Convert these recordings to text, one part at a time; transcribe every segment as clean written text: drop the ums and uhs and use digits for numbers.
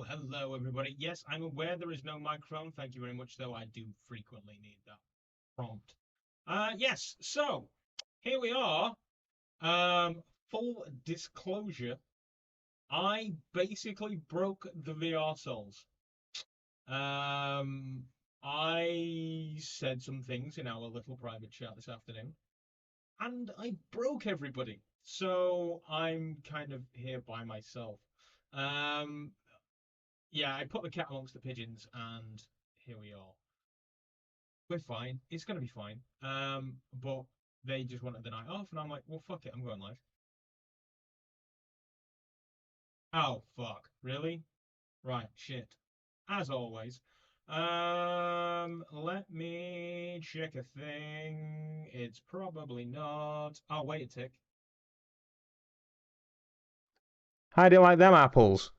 Hello, everybody. Yes, I'm aware there is no microphone. Thank you very much, though. I do frequently need that prompt. Yes, so here we are. Full disclosure, I basically broke the VR souls. I said some things in our little private chat this afternoon, and I broke everybody. So I'm kind of here by myself. Um, yeah, I put the cat amongst the pigeons, and here we are. We're fine. It's gonna be fine. But they just wanted the night off, and I'm like, well, fuck it, I'm going live. Oh, fuck. Really? Right, shit. As always. Let me check a thing. It's probably not. Oh, wait a tick. How do you like them apples?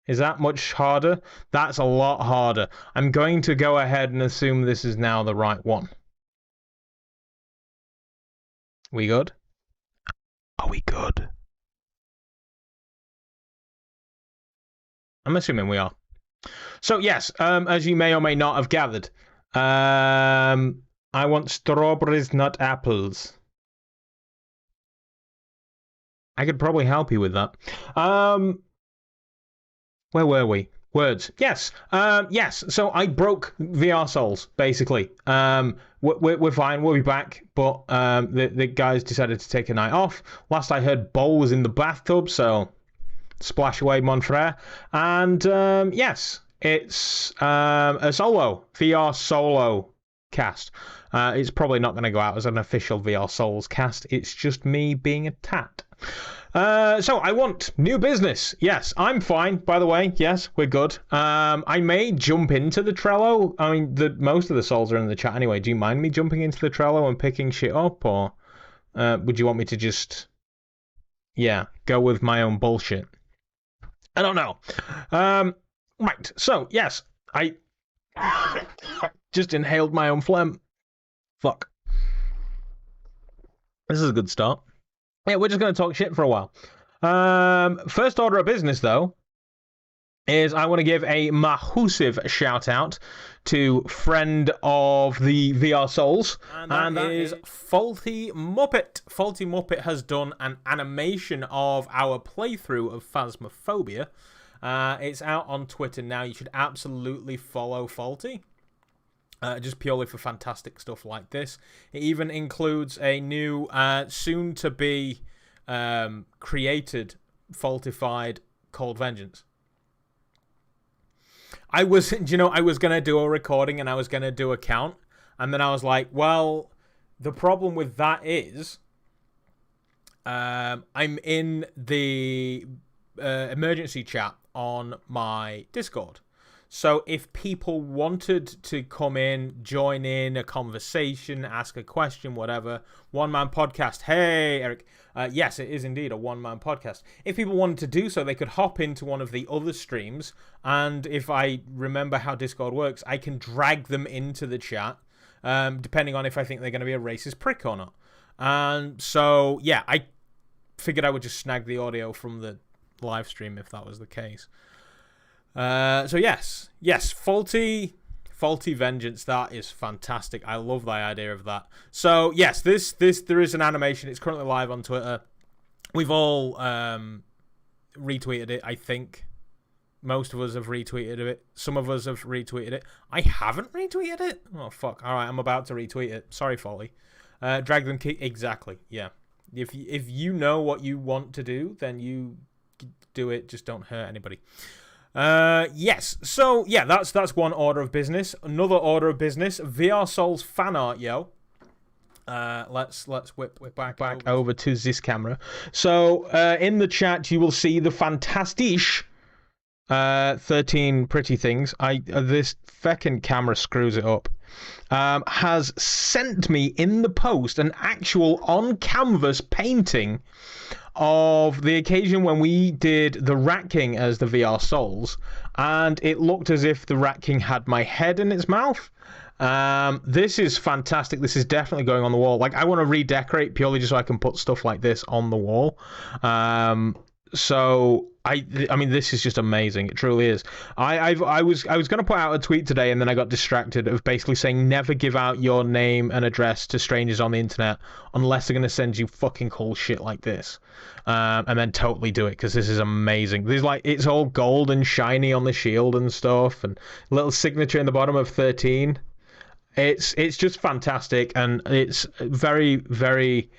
Is that much harder? That's a lot harder. I'm going to go ahead and assume this is now the right one. We good? Are we good? I'm assuming we are. So yes, as you may or may not have gathered, I want strawberries, not apples. I could probably help you with that. Where were we? Words. Yes. Yes. So I broke VR Souls, basically. We're fine. We'll be back. But the guys decided to take a night off. Last I heard, Bol was in the bathtub, so splash away, mon frere. And yes, it's a solo, VR solo cast. It's probably not going to go out as an official VR Souls cast. It's just me being a tat. So I want new business. Yes, I'm fine, by the way. Yes, we're good. I may jump into the Trello. I mean, most of the souls are in the chat anyway. Do you mind me jumping into the Trello and picking shit up? Or would you want me to just, yeah, go with my own bullshit? I don't know. Right, so, yes, I just inhaled my own phlegm. Fuck. This is a good start. Yeah, we're just going to talk shit for a while. First order of business, though, is I want to give a massive shout out to friend of the VR Souls, and that is Faulty Muppet. Faulty Muppet has done an animation of our playthrough of Phasmophobia. It's out on Twitter now. You should absolutely follow Faulty. Just purely for fantastic stuff like this. It even includes a new, soon-to-be created, faultified Cold Vengeance. I was going to do a recording and I was going to do a count. And then I was like, well, the problem with that is I'm in the emergency chat on my Discord. So if people wanted to come in, join in a conversation, ask a question, whatever, one-man podcast. Hey, Eric. Yes, it is indeed a one-man podcast. If people wanted to do so, they could hop into one of the other streams. And if I remember how Discord works, I can drag them into the chat, depending on if I think they're going to be a racist prick or not. And so, yeah, I figured I would just snag the audio from the live stream if that was the case. So yes, faulty vengeance. That is fantastic. I love the idea of that. So yes, there is an animation. It's currently live on Twitter. We've all retweeted it. I think most of us have retweeted it. Some of us have retweeted it. I haven't retweeted it. Oh fuck! All right, I'm about to retweet it. Sorry, Faulty. Drag them exactly. Yeah. If you know what you want to do, then you do it. Just don't hurt anybody. Yes, so yeah, that's one order of business. Another order of business, VR Souls fan art, yo. Let's whip back over to this camera. So in the chat you will see the fantastisch 13 pretty things. This feckin' camera screws it up. Has sent me in the post an actual on canvas painting of the occasion when we did the Rat King as the VR Souls, and it looked as if the Rat King had my head in its mouth. This is fantastic. This is definitely going on the wall. Like, I want to redecorate purely just so I can put stuff like this on the wall. So I mean, this is just amazing. It truly is. I was going to put out a tweet today, and then I got distracted of basically saying never give out your name and address to strangers on the internet unless they're going to send you fucking cool shit like this. And then totally do it because this is amazing. There's like it's all gold and shiny on the shield and stuff, and little signature in the bottom of 13. It's just fantastic, and it's very, very.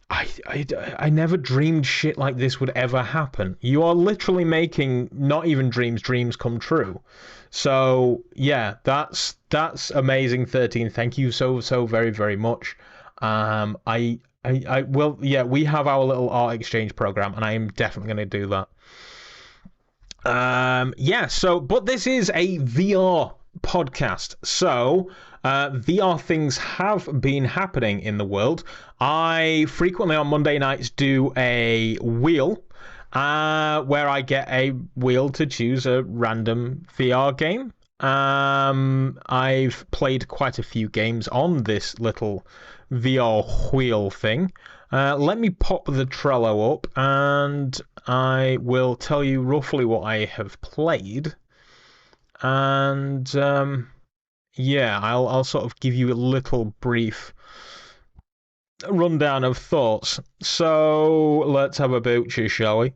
I never dreamed shit like this would ever happen. You are literally making not even dreams come true. So yeah, that's amazing. 13. Thank you so very very much. I will, yeah, we have our little art exchange program, and I am definitely going to do that. Yeah. So, but this is a VR podcast, so VR things have been happening in the world. I frequently on Monday nights do a wheel where I get a wheel to choose a random VR game. I've played quite a few games on this little VR wheel thing. Let me pop the Trello up and I will tell you roughly what I have played. And yeah, I'll sort of give you a little brief rundown of thoughts. So let's have a butcher, shall we?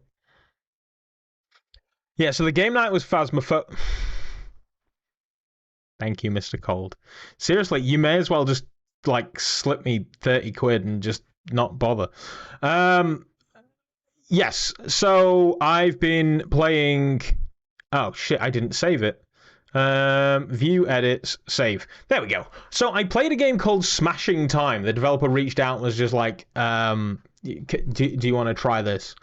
Yeah, so the game night was Phasmophobia. Thank you, Mr. Cold. Seriously, you may as well just like slip me 30 quid and just not bother. Yes, so I've been playing. Oh shit, I didn't save it. View, edits, save. There we go. So I played a game called Smashing Time. The developer reached out and was just like, do you want to try this?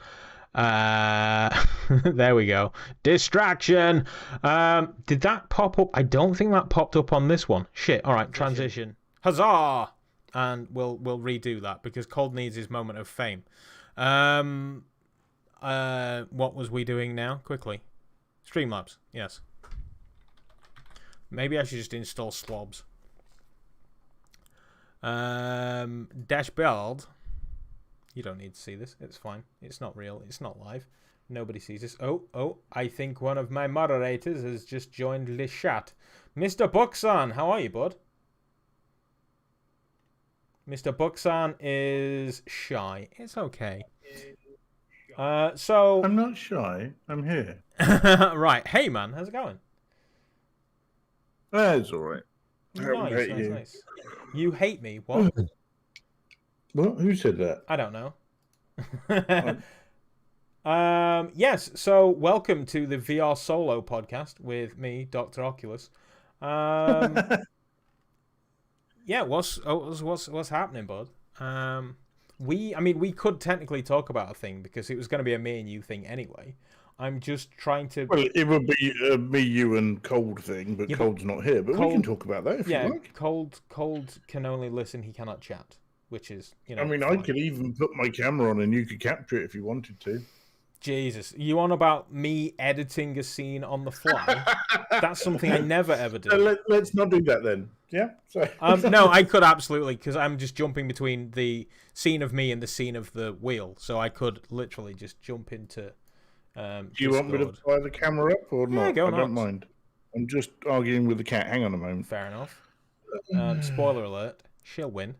There we go. Distraction. Did that pop up? I don't think that popped up on this one. Shit. All right. Transition. Huzzah! And we'll redo that because Cold needs his moment of fame. What was we doing now? Quickly. Streamlabs. Yes. Maybe I should just install Swabs. Dashboard. You don't need to see this. It's fine. It's not real. It's not live. Nobody sees this. Oh, I think one of my moderators has just joined the chat. Mr. Buxan, how are you, bud? Mr. Buxan is shy. It's okay. So... I'm not shy. I'm here. Right. Hey, man. How's it going? That's all right. Nice. You hate me? What? What? Who said that? I don't know. Yes, so welcome to the VR Solo podcast with me, Dr. Oculus. Yeah, what's happening, bud? We could technically talk about a thing because it was going to be a me and you thing anyway. I'm just trying to... Well, it would be a me, you, and Cold thing, but yeah, Cold's not here. But Cold, we can talk about that if you like. Cold can only listen, he cannot chat, which is, you know... I mean, fine. I could even put my camera on and you could capture it if you wanted to. Jesus. You on about me editing a scene on the fly? That's something I never, ever do. So let's not do that then. Yeah? So. No, I could absolutely, because I'm just jumping between the scene of me and the scene of the wheel. So I could literally just jump into... do you want me to fire the camera up or not? Yeah, go I don't mind. I'm just arguing with the cat. Hang on a moment. Fair enough. Spoiler alert. She'll win.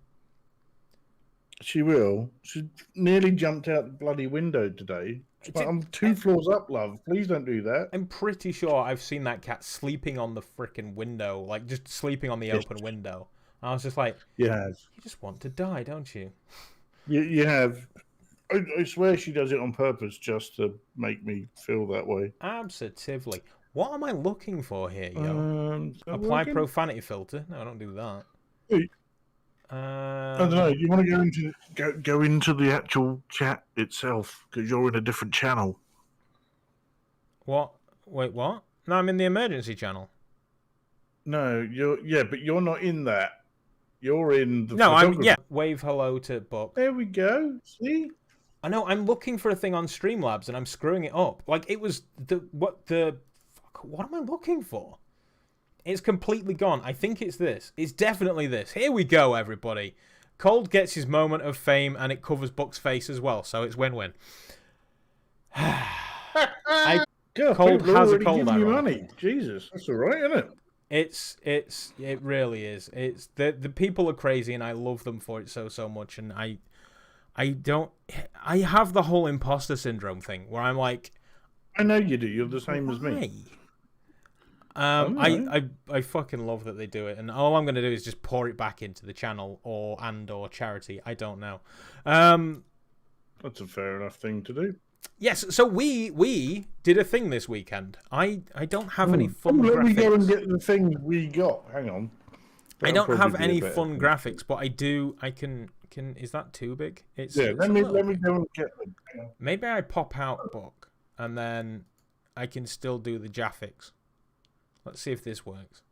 She will. She nearly jumped out the bloody window today. I'm 2 floors up, love. Please don't do that. I'm pretty sure I've seen that cat sleeping on the frickin' window. Like, just sleeping on the open window. I was just like... You have. You just want to die, don't you? You have... I swear she does it on purpose just to make me feel that way. Absolutely. What am I looking for here, yo? Apply profanity filter? No, I don't do that. I don't know. You want to go into the actual chat itself because you're in a different channel. What? Wait, what? No, I'm in the emergency channel. No, but you're not in that. You're in the... No, wave hello to Buck. There we go. See? I know, I'm looking for a thing on Streamlabs and I'm screwing it up. Like, it was what am I looking for? It's completely gone. I think it's this. It's definitely this. Here we go, everybody. Cold gets his moment of fame and it covers Buck's face as well, so it's win-win. I God, cold people are has a already cold, giving you ironic. money. Jesus, that's all right, isn't it? It really is. It's the people are crazy, and I love them for it so much. And I don't. I have the whole imposter syndrome thing where I'm like, I know you do. You're the same as me. why? I know. I fucking love that they do it, and all I'm gonna do is just pour it back into the channel or charity. I don't know. That's a fair enough thing to do. Yes, so we did a thing this weekend. I don't have any fun Let graphics. me go and get the thing we got. Hang on. I don't That'll have probably be any a better fun thing. graphics, but I do. I can. Is that too big? It's Yeah, it's let a me little big. go and get them. Hang on. Maybe I pop out book, and then I can still do the Jaffics. Let's see if this works.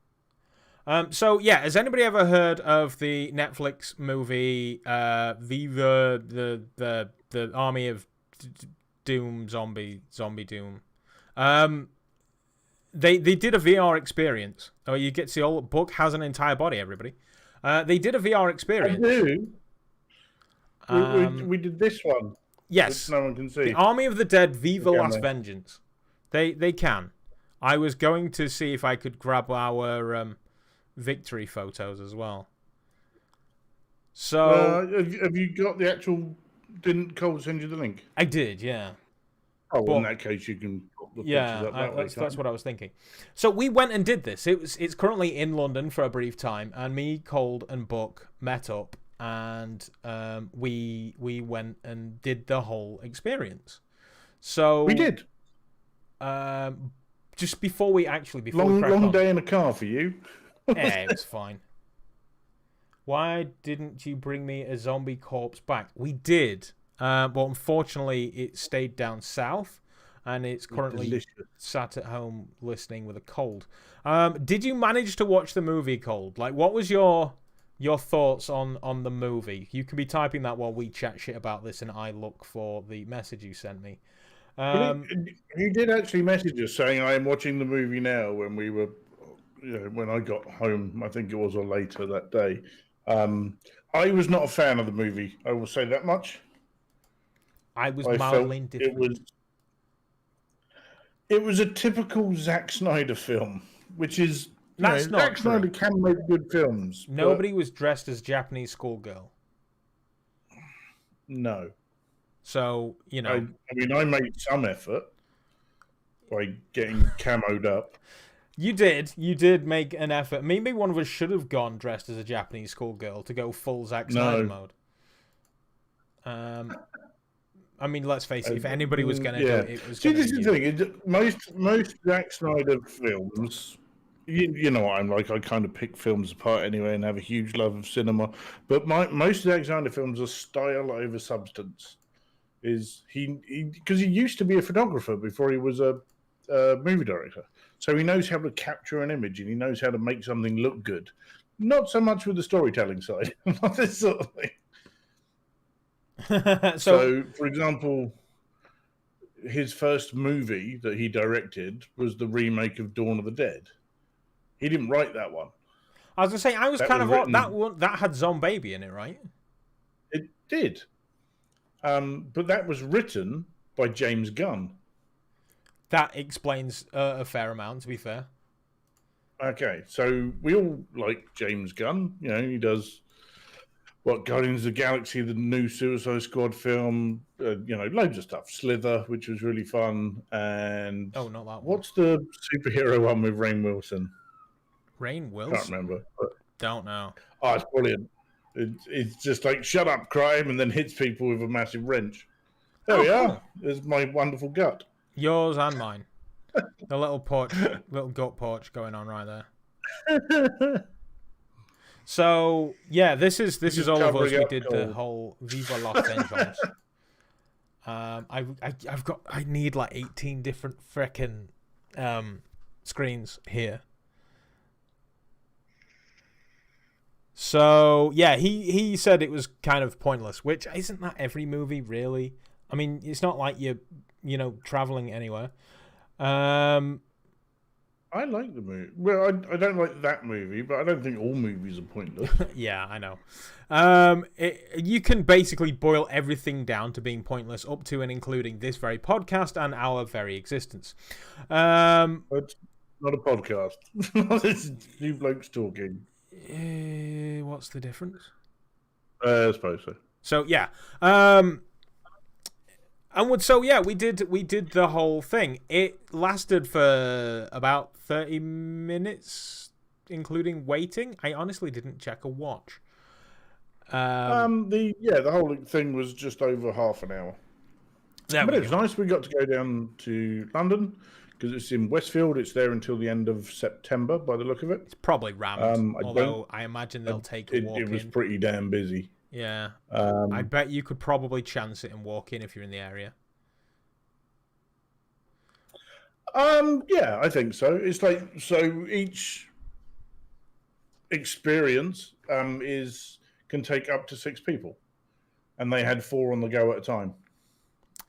So yeah, has anybody ever heard of the Netflix movie Viva the Army of Doom Zombie Doom? They did a VR experience. Oh, you get to see all the book has an entire body. Everybody, they did a VR I experience. do. We did this one. Yes, Which no one can see. the Army of the Dead Viva Can Last they? Vengeance. They can. I was going to see if I could grab our victory photos as well. So Have you got the actual? Didn't Cole send you the link? I did, yeah. Oh, well, in But- that case, you can put the Yeah, pictures up that way. that's what I was thinking. So we went and did this. It's currently in London for a brief time, and me, Cold, and Buck met up, and we went and did the whole experience. So We did. Just before we crack Long on, day in a car for you. it was fine. Why didn't you bring me a zombie corpse back? We did, but unfortunately it stayed down south, and it's currently Delicious. sat at home listening with a cold. Did you manage to watch the movie, Cold? Like, what was your thoughts on the movie? You can be typing that while we chat shit about this, and I look for the message you sent me. He did actually message us saying, "I am watching the movie now." When we were, when I got home, I think it was, or later that day. I was not a fan of the movie. I will say that much. I was I mildly felt indifferent. it was a typical Zack Snyder film, which is That's not Zack true. Snyder can make good films. but Nobody was dressed as Japanese schoolgirl. No, So, I mean, I made some effort by getting camoed up. You did make an effort. Maybe one of us should have gone dressed as a Japanese schoolgirl to go full Zack Snyder mode. I mean, let's face it, if anybody was going to do it, it was going to be this is you. the thing. Most Zack Snyder films, you know what I'm like. I kind of pick films apart anyway and have a huge love of cinema. But most Zack Snyder films are style over substance. Is because he used to be a photographer before he was a movie director. So he knows how to capture an image and he knows how to make something look good. Not so much with the storytelling side, not this sort of thing. So, for example, his first movie that he directed was the remake of Dawn of the Dead. He didn't write that one. I was going to say, I was That kind was of written- that one that had Zombie in it, right? It did. But that was written by James Gunn. That explains a fair amount, to be fair. Okay, so we all like James Gunn. You know, he does Guardians of the Galaxy, the new Suicide Squad film. Loads of stuff. Slither, which was really fun, and Oh, not that one. what's the superhero one with Rainn Wilson? Rainn Can't Wilson? remember. But, Don't know. oh, it's brilliant. It's just like shut up, crime, and then hits people with a massive wrench. There we are. Cool. There's my wonderful gut. Yours and mine. The little gut porch going on right there. So yeah, this is all of us. covering We up did Cold. the whole Viva Los Vengeance. I need like 18 different frickin' screens here. So yeah, he said it was kind of pointless, which isn't that every movie really? I mean, it's not like you're traveling anywhere. I like the movie. Well, I don't like that movie, but I don't think all movies are pointless. Yeah, I know. You can basically boil everything down to being pointless, up to and including this very podcast and our very existence. It's not a podcast. It's two blokes talking. What's the difference? I suppose so. So yeah, we did the whole thing. It lasted for about 30 minutes, including waiting. I honestly didn't check a watch. The whole thing was just over half an hour. But it's nice we got to go down to London because it's in Westfield. It's there until the end of September, by the look of it. It's probably rammed, although I imagine they'll take a walk in. It was pretty damn busy. Yeah, I bet you could probably chance it and walk in if you're in the area. Yeah, I think so. It's like each experience can take up to 6 people, and they had 4 on the go at a time.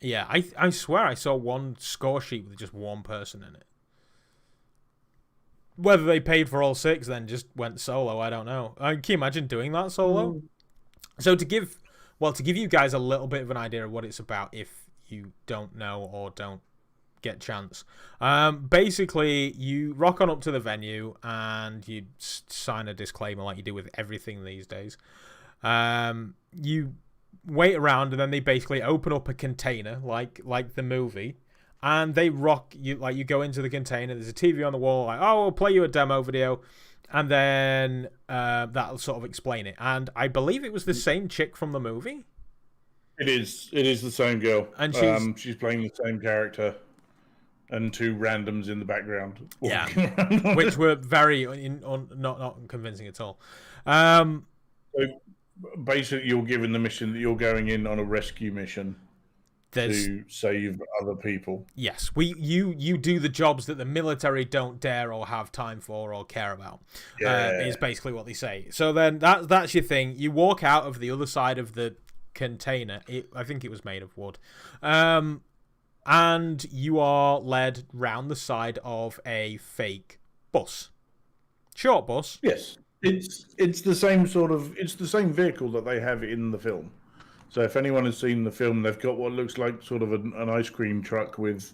Yeah, I swear I saw one score sheet with just one person in it. Whether they paid for all 6, then just went solo, I don't know. Can you imagine doing that solo? So to give you guys a little bit of an idea of what it's about, if you don't know or don't get chance, basically you rock on up to the venue and you sign a disclaimer like you do with everything these days. You wait around and then they basically open up a container like the movie, and they rock you. Like, you go into the container, there's a TV on the wall, like, oh, we'll play you a demo video, and then that'll sort of explain it. And I believe it was the same chick from the movie. It is the same girl, and she's playing the same character, and 2 randoms in the background. Yeah, which were very not convincing at all. So basically, you're given the mission that you're going in on a rescue mission to save other people. Yes, you do the jobs that the military don't dare or have time for or care about. Is basically what they say. So then that's your thing. You walk out of the other side of the container. I think it was made of wood. And you are led round the side of a fake bus. Short bus. Yes. It's the same it's the same vehicle that they have in the film. So if anyone has seen the film, they've got what looks like sort of an ice cream truck with.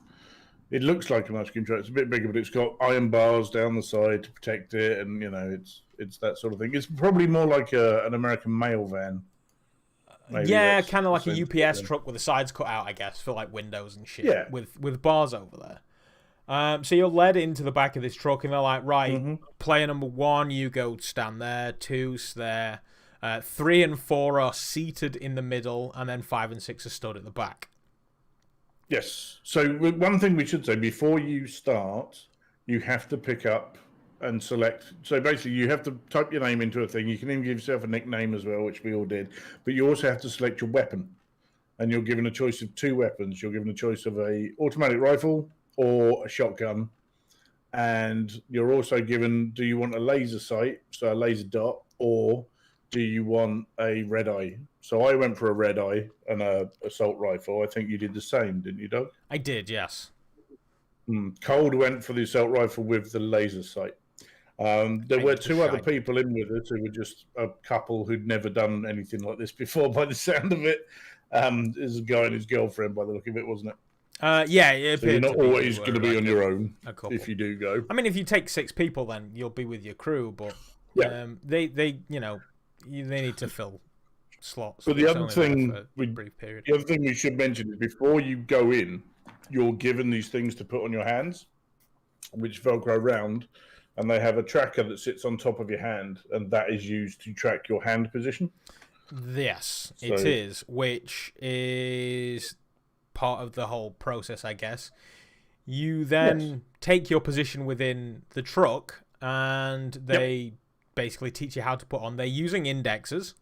It looks like an ice cream truck. It's a bit bigger, but it's got iron bars down the side to protect it, and it's that sort of thing. It's probably more like an American mail van. Maybe yeah, kind of like a UPS truck with the sides cut out, I guess, for like windows and shit. Yeah. With bars over there. So you're led into the back of this truck, and they're like, right, player number 1, you go stand there. 2's there. 3 and 4 are seated in the middle, and then 5 and 6 are stood at the back. Yes. So one thing we should say, before you start, you have to pick up and select. So basically, you have to type your name into a thing. You can even give yourself a nickname as well, which we all did. But you also have to select your weapon. And you're given a choice of 2 weapons. You're given a choice of a automatic rifle or a shotgun. And you're also given, do you want a laser sight, so a laser dot, or do you want a red eye? So I went for a red eye and a assault rifle. I think you did the same, didn't you, Doug? I did, yes. Cold went for the assault rifle with the laser sight. There were 2 other people in with us who were just a couple who'd never done anything like this before, by the sound of it. There's a guy and his girlfriend, by the look of it, wasn't it? Yeah. So you're not always going to be on your own if you do go. I mean, if you take 6 people, then you'll be with your crew, but they need to fill slots. But the other thing we should mention is before you go in, you're given these things to put on your hands, which Velcro round, and they have a tracker that sits on top of your hand, and that is used to track your hand position. Yes, it is, which is part of the whole process, I guess. You then take your position within the truck, and they basically teach you how to put on. They're using indexes.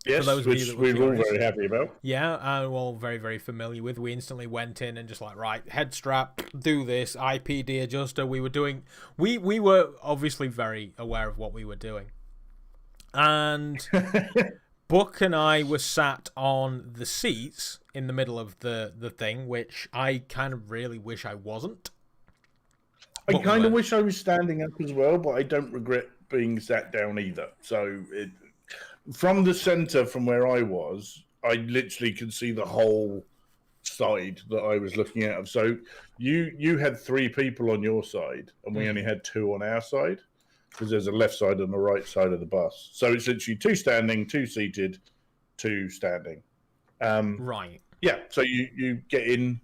Yes, which we're all very happy about. Yeah, we're all very, very familiar with. We instantly went in and just like, right, head strap, do this, IPD adjuster. We were obviously very aware of what we were doing. And Buck and I were sat on the seats in the middle of the thing, which I kind of really wish I wasn't. I But we kind of weren't. wish I was standing up as well, but I don't regret being sat down either. So from the center, from where I was, I literally could see the whole side that I was looking at. So you had 3 people on your side, and we only had 2 on our side, because there's a left side and a right side of the bus. So it's literally 2 standing, 2 seated, 2 standing. Right. Yeah. So you get in.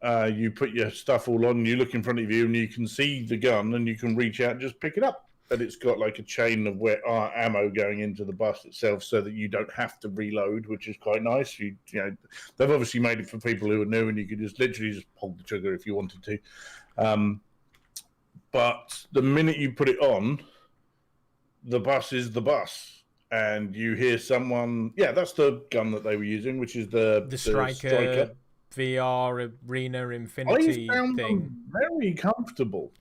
You put your stuff all on, you look in front of you, and you can see the gun, and you can reach out and just pick it up. And it's got like a chain of ammo going into the bus itself, so that you don't have to reload, which is quite nice. You know, they've obviously made it for people who are new, and you could just literally just pull the trigger if you wanted to. But the minute you put it on, the bus is the bus, and you hear someone. Yeah, that's the gun that they were using, which is the Striker. VR Arena Infinity I found thing. them very comfortable.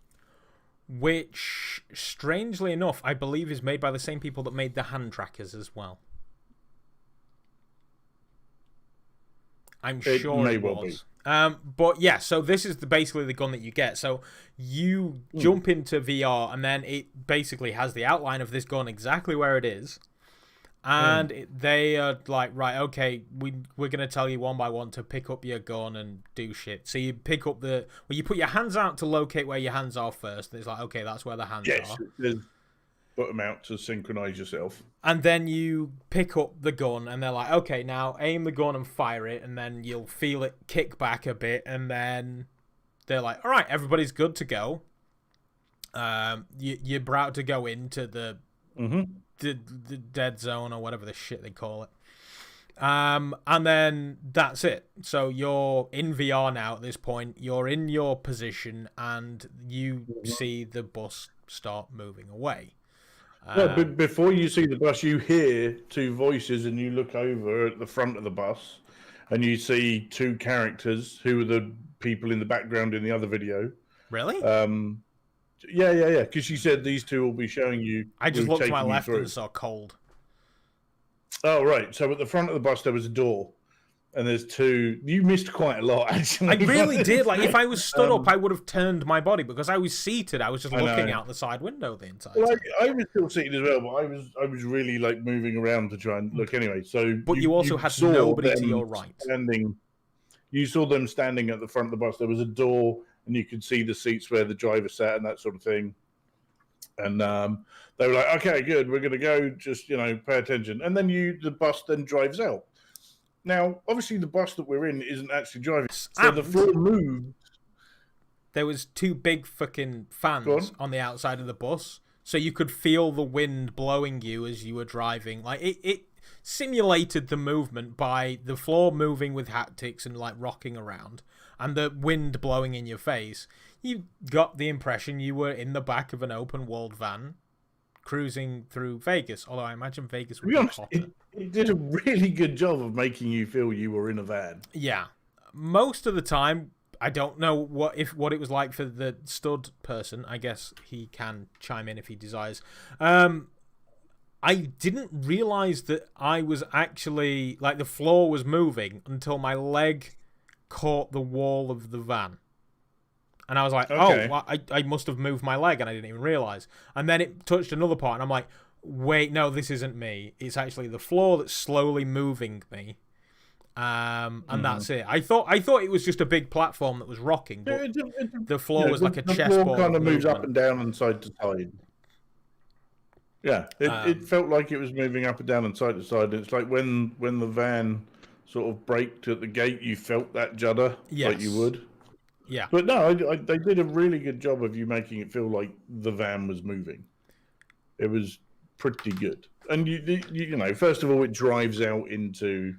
Which, strangely enough, I believe is made by the same people that made the hand trackers as well. I'm sure it was. But yeah, so this is basically the gun that you get. So you jump into VR, and then it basically has the outline of this gun exactly where it is. And they are like, right, okay, we're going to tell you one by one to pick up your gun and do shit. So you pick up you put your hands out to locate where your hands are first. And it's like, okay, that's where the hands are. Yes, put them out to synchronize yourself. And then you pick up the gun, and they're like, okay, now aim the gun and fire it, and then you'll feel it kick back a bit, and then they're like, all right, everybody's good to go. You're about to go into the dead zone or whatever the shit they call it. And then that's it. So you're in VR now at this point. You're in your position, and you see the bus start moving away. But before you see the bus, you hear 2 voices, and you look over at the front of the bus, and you see 2 characters who are the people in the background in the other video. Really? Yeah. Because she said these 2 will be showing you. I just looked to my left and saw Cold. Oh, right. So at the front of the bus, there was a door, and there's 2. You missed quite a lot, actually. I really did. Like, if I was stood up, I would have turned my body, because I was seated. I was just looking out the side window the entire time. I was still seated as well, but I was really like moving around to try and look anyway. So, but you also had nobody to your right. You saw them standing at the front of the bus. There was a door, and you could see the seats where the driver sat and that sort of thing. And they were like, "Okay, good, we're going to go. Just pay attention." And then the bus then drives out. Now, obviously, the bus that we're in isn't actually driving, so the floor moved. There was 2 big fucking fans on the outside of the bus, so you could feel the wind blowing you as you were driving. Like it simulated the movement by the floor moving with haptics and like rocking around, and the wind blowing in your face. You got the impression you were in the back of an open world van cruising through Vegas, although I imagine Vegas would be hotter. It did a really good job of making you feel you were in a van. Yeah. Most of the time, I don't know what it was like for the stud person. I guess he can chime in if he desires. I didn't realize that I was actually, like, the floor was moving until my leg caught the wall of the van. And I was like, okay. Oh, well, I must have moved my leg, and I didn't even realize. And then it touched another part, and I'm like, wait, no, this isn't me. It's actually the floor that's slowly moving me. And that's it. I thought it was just a big platform that was rocking, but the floor was like a chessboard. The floor kind of moves up and down and side to side. Yeah, it felt like it was moving up and down and side to side. It's like when the van sort of braked at the gate, you felt that judder, like you would. Yeah. But no, they did a really good job of you making it feel like the van was moving. It was pretty good. And you know, first of all, it drives out into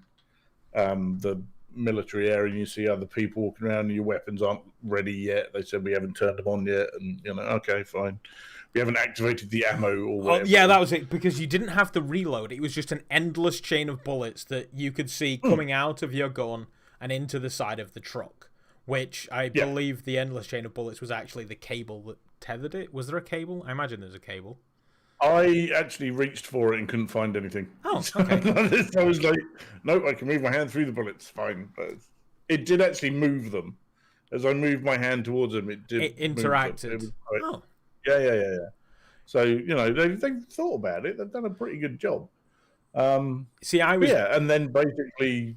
the military area, and you see other people walking around, and your weapons aren't ready yet. They said we haven't turned them on yet, and okay, fine. We haven't activated the ammo or whatever. Oh, yeah, that was it, because you didn't have to reload. It was just an endless chain of bullets that you could see coming out of your gun and into the side of the truck, which I believe the endless chain of bullets was actually the cable that tethered it. Was there a cable? I imagine there's a cable. I actually reached for it and couldn't find anything. Oh, okay. I was like, nope, I can move my hand through the bullets. Fine. But it did actually move them. as I moved my hand towards them, it did It move them. interacted. It was quite, Oh, yeah. So they've thought about it. They've done a pretty good job. see, I But was yeah, and then basically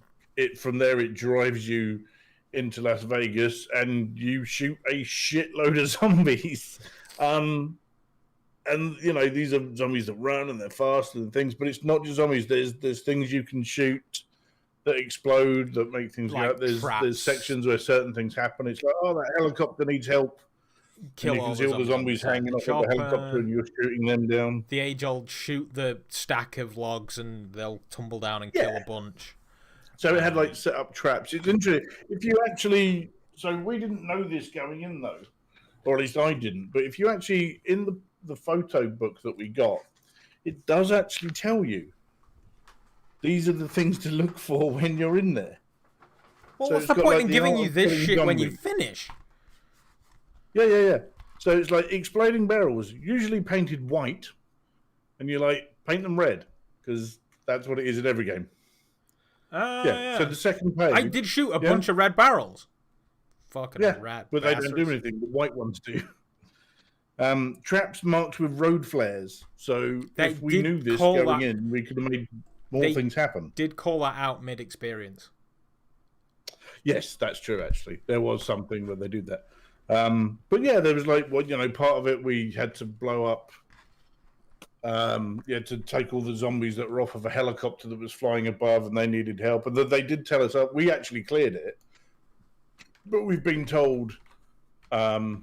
from there it drives you into Las Vegas and you shoot a shitload of zombies. And these are zombies that run and they're fast and things, but it's not just zombies. There's things you can shoot that explode, that make things go like up. There's traps. sections where certain things happen. It's like, oh, that helicopter needs help. Kill And you all can see all the zombies on hanging the off of the helicopter and you're shooting them down. The age-old shoot the stack of logs and they'll tumble down and kill a bunch. So it had like set up traps. It's interesting. If you actually, so we didn't know this going in though, or at least I didn't. But if you actually, in the photo book that we got, it does actually tell you these are the things to look for when you're in there. Well, So what's it's the got, point like, in the giving art you of this killing shit when you zombies. finish? Yeah. So it's like exploding barrels, usually painted white, and you like paint them red because that's what it is in every game. Yeah. So the second page, I did shoot a bunch of red barrels. Fucking rat but bastards. they don't do anything. The white ones do. Traps marked with road flares. So They if we did knew this call going that- in, we could have made more They things happen. Did call that out mid-experience. Yes, that's true. Actually, there was something where they did that. But yeah, there was like part of it we had to blow up. To take all the zombies that were off of a helicopter that was flying above, and they needed help. And they did tell us we actually cleared it, but we've been told, the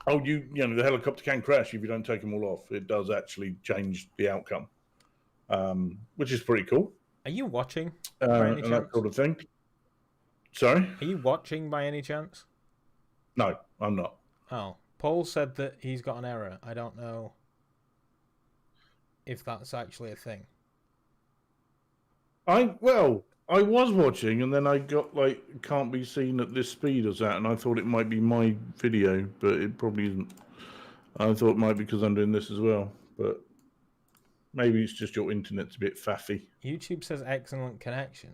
helicopter can crash if you don't take them all off. It does actually change the outcome, which is pretty cool. Are you watching by any and chance? that sort of thing. Sorry? Are you watching by any chance? No, I'm not. Oh, Paul said that he's got an error. I don't know if that's actually a thing. I was watching, and then I got can't be seen at this speed or that, and I thought it might be my video, but it probably isn't. I thought it might be because I'm doing this as well, but maybe it's just your internet's a bit faffy. YouTube says excellent connection.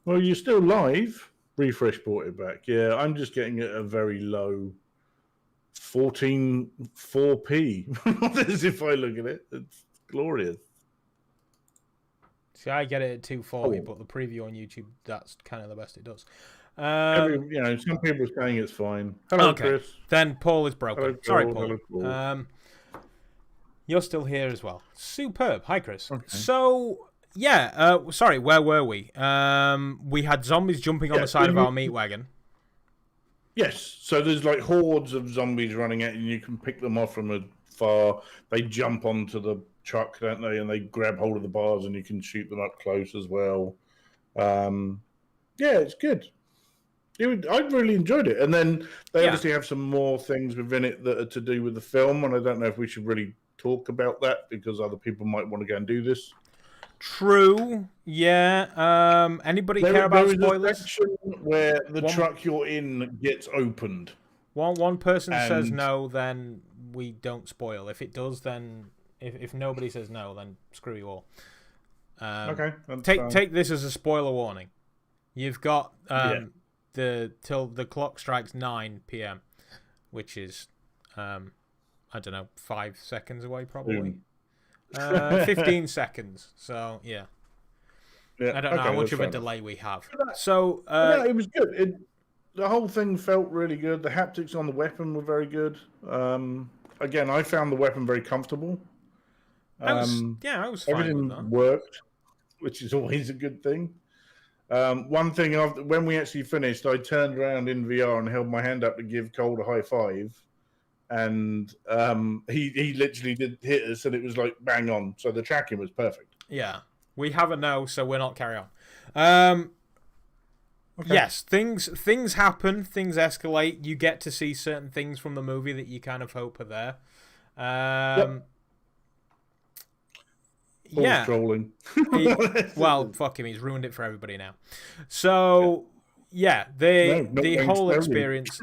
Well, you're still live. Refresh brought it back. Yeah, I'm just getting it at a very low 4p. As if I look at it, it's glorious. See, I get it at 240, but the preview on YouTube, that's kind of the best it does. Some people are saying it's fine. Hello, okay. Chris. Then Paul is broken. Hello, Sorry, Paul. Paul. Hello, You're still here as well. Superb. Hi, Chris. Okay. So, yeah, sorry, where were we? We had zombies jumping on the side of our meat wagon. Yes, so there's hordes of zombies running at you, and you can pick them off from afar. They jump onto the truck, don't they? And they grab hold of the bars, and you can shoot them up close as well. It's good. I really enjoyed it. And then they obviously have some more things within it that are to do with the film, and I don't know if we should really talk about that because other people might want to go and do this. True. Yeah. Anybody care about spoilers? There is a section where the truck you're in gets opened. One person says no, then we don't spoil. If it does, then if nobody says no, then screw you all. Okay. Take this as a spoiler warning. You've got till the clock strikes 9 p.m., which is I don't know, 5 seconds away probably. 15 seconds. So yeah. I don't know how much of a delay we have. So it was good. The whole thing felt really good. The haptics on the weapon were very good. Again, I found the weapon very comfortable. I was fine everything with that. worked, which is always a good thing. One thing, when we actually finished, I turned around in VR and held my hand up to give Cole a high five, and he literally did hit us, and it was bang on. So the tracking was perfect. Yeah, we have a no, so we're not carry on. Okay. Yes, things happen, things escalate. You get to see certain things from the movie that you kind of hope are there. Paul's trolling. Well, fuck him. He's ruined it for everybody now. So, the whole experience.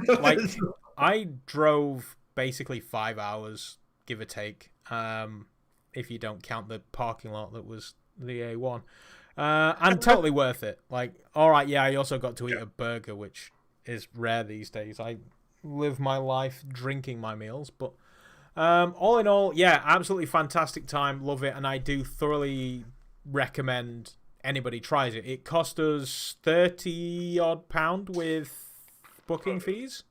I drove basically 5 hours, give or take, if you don't count the parking lot that was the A1. And totally worth it. Like, all right, yeah, I also got to eat a burger, which is rare these days. I live my life drinking my meals, but all in all, yeah, absolutely fantastic time. Love it, and I do thoroughly recommend anybody tries it. It cost us £30-odd with booking fees.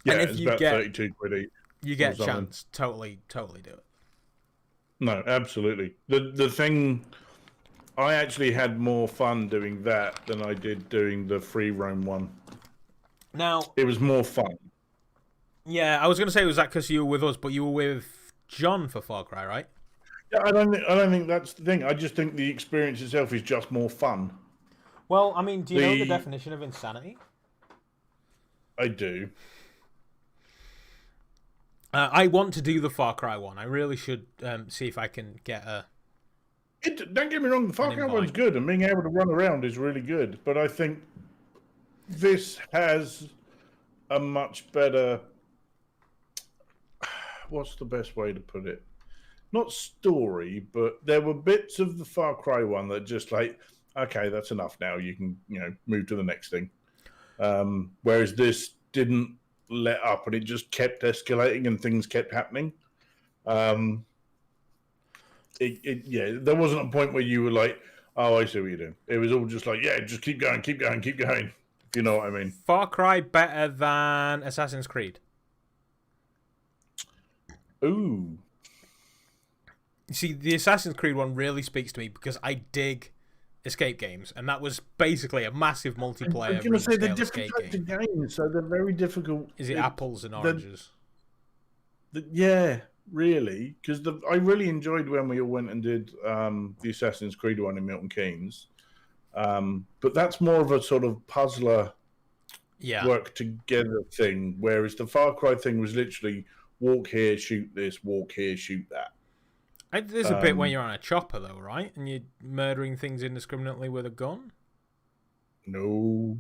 Yeah, and if it's you about get 32 quid each. you get a something. chance, totally do it. No, absolutely. The thing, I actually had more fun doing that than I did doing the free roam one. Now, It was more fun. yeah, I was gonna say, was that because you were with us, but you were with John for Far Cry, right? Yeah, I don't think that's the thing. I just think the experience itself is just more fun. Well, I mean, do you know the definition of insanity? I do. I want to do the Far Cry one. I really should see if I can get a. Don't get me wrong, the Far Cry one's good, and being able to run around is really good. But I think this has a much better. What's the best way to put it? Not story, but there were bits of the Far Cry one that just like, okay, that's enough now. You can, move to the next thing. Whereas this didn't let up, and it just kept escalating, and things kept happening. There wasn't a point where you were like, oh, I see what you're doing. It was all just like, yeah, just keep going, keep going, keep going. If you know what I mean. Far Cry better than Assassin's Creed? Ooh. See, the Assassin's Creed one really speaks to me because I dig escape games, and that was basically a massive multiplayer. I'm going to say they're different types of games, so they're very difficult. Is it apples and oranges? Yeah, really, because I really enjoyed when we all went and did the Assassin's Creed one in Milton Keynes, but that's more of a sort of puzzler, work together thing, whereas the Far Cry thing was literally walk here, shoot this, walk here, shoot that. There's a bit when you're on a chopper, though, right? And you're murdering things indiscriminately with a gun? No.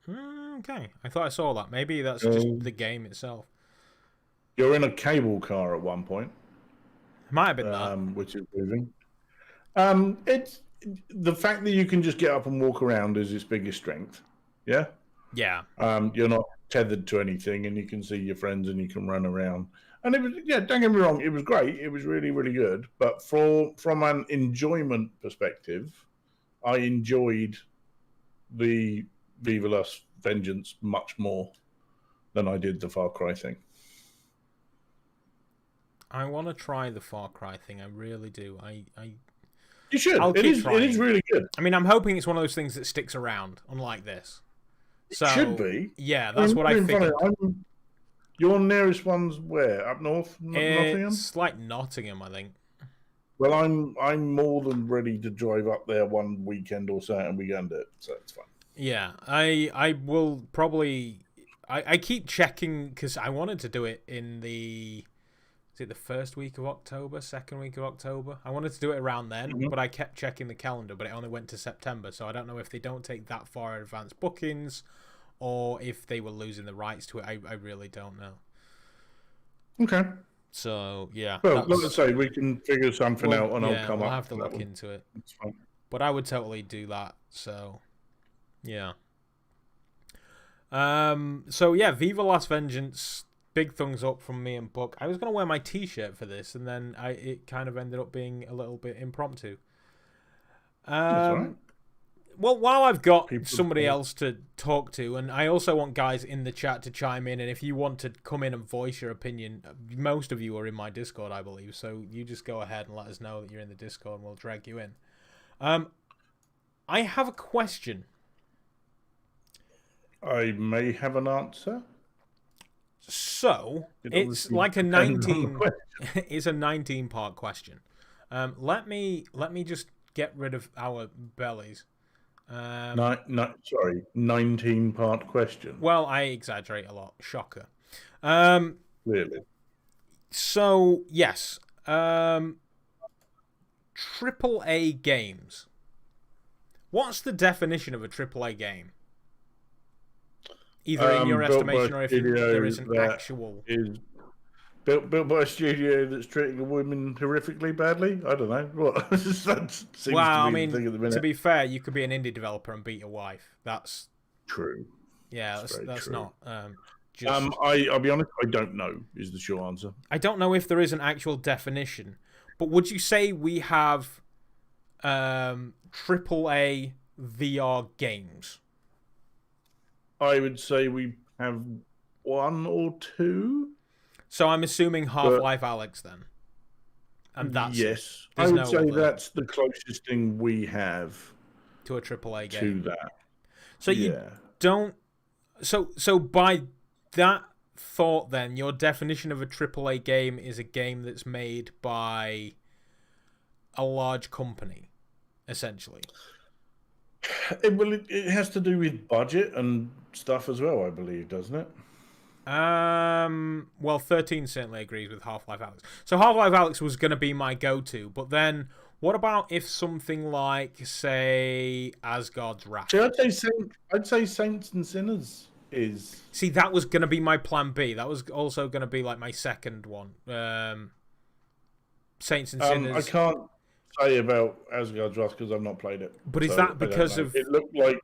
Okay. I thought I saw that. Maybe that's just the game itself. You're in a cable car at one point. Might have been that. Which is moving. It's the fact that you can just get up and walk around is its biggest strength. Yeah? Yeah. You're not tethered to anything, and you can see your friends, and you can run around. And it was, don't get me wrong, it was great. It was really, really good. But from an enjoyment perspective, I enjoyed the VRverse Vengeance much more than I did the Far Cry thing. I want to try the Far Cry thing. I really do. You should. It is really good. I mean, I'm hoping it's one of those things that sticks around, unlike this. So, it should be. Yeah, that's what I figured. Your nearest one's where? Up north? Nottingham? It's like Nottingham, I think. Well, I'm more than ready to drive up there one weekend or so, and we go and do it, so it's fine. Yeah, I will probably. I keep checking because I wanted to do it in the. Is it the first week of October, second week of October? I wanted to do it around then, but I kept checking the calendar, but it only went to September, so I don't know if they don't take that far advanced bookings, or if they were losing the rights to it. I really don't know. Okay. So, yeah. Well, let's say we can figure something out, and I'll come up. I'll have to look into it. It's fine. But I would totally do that, so, yeah. Viva Las Vengeance, big thumbs up from me and Buck. I was going to wear my t-shirt for this, and then it kind of ended up being a little bit impromptu. That's all right. Well, while I've got somebody else to talk to, and I also want guys in the chat to chime in, and if you want to come in and voice your opinion, most of you are in my Discord, I believe, so you just go ahead and let us know that you're in the Discord, and we'll drag you in. I have a question. I may have an answer. So, it's like a 19... it's a 19-part question. Let me just get rid of our bellies. 19-part question. Well, I exaggerate a lot. Shocker. Really? So, yes. AAA games. What's the definition of a AAA game? Either in your estimation or if there is an actual... built by a studio that's treating women horrifically badly. I don't know. What that seems to be Well, I the thing mean, at the minute. to be fair, you could be an indie developer and beat your wife. That's True. yeah, That's very that's true. not just. I'll be honest. I don't know. Is the short answer. I don't know if there is an actual definition, but would you say we have AAA VR games? I would say we have one or two. So I'm assuming Half-Life Alyx then. And that's yes. There's I would no say other that's the closest thing we have to a AAA to game. that. So you don't. So by that thought, then your definition of a AAA game is a game that's made by a large company, essentially. It has to do with budget and stuff as well, I believe, doesn't it? Well, 13 certainly agrees with Half-Life Alyx. So Half-Life Alyx was going to be my go-to, but then what about if something like, say, Asgard's Wrath? See, I'd say Saints and Sinners is. See, that was going to be my plan B. That was also going to be like my second one. Saints and Sinners. I can't say about Asgard's Wrath because I've not played it. But is that because of it looked like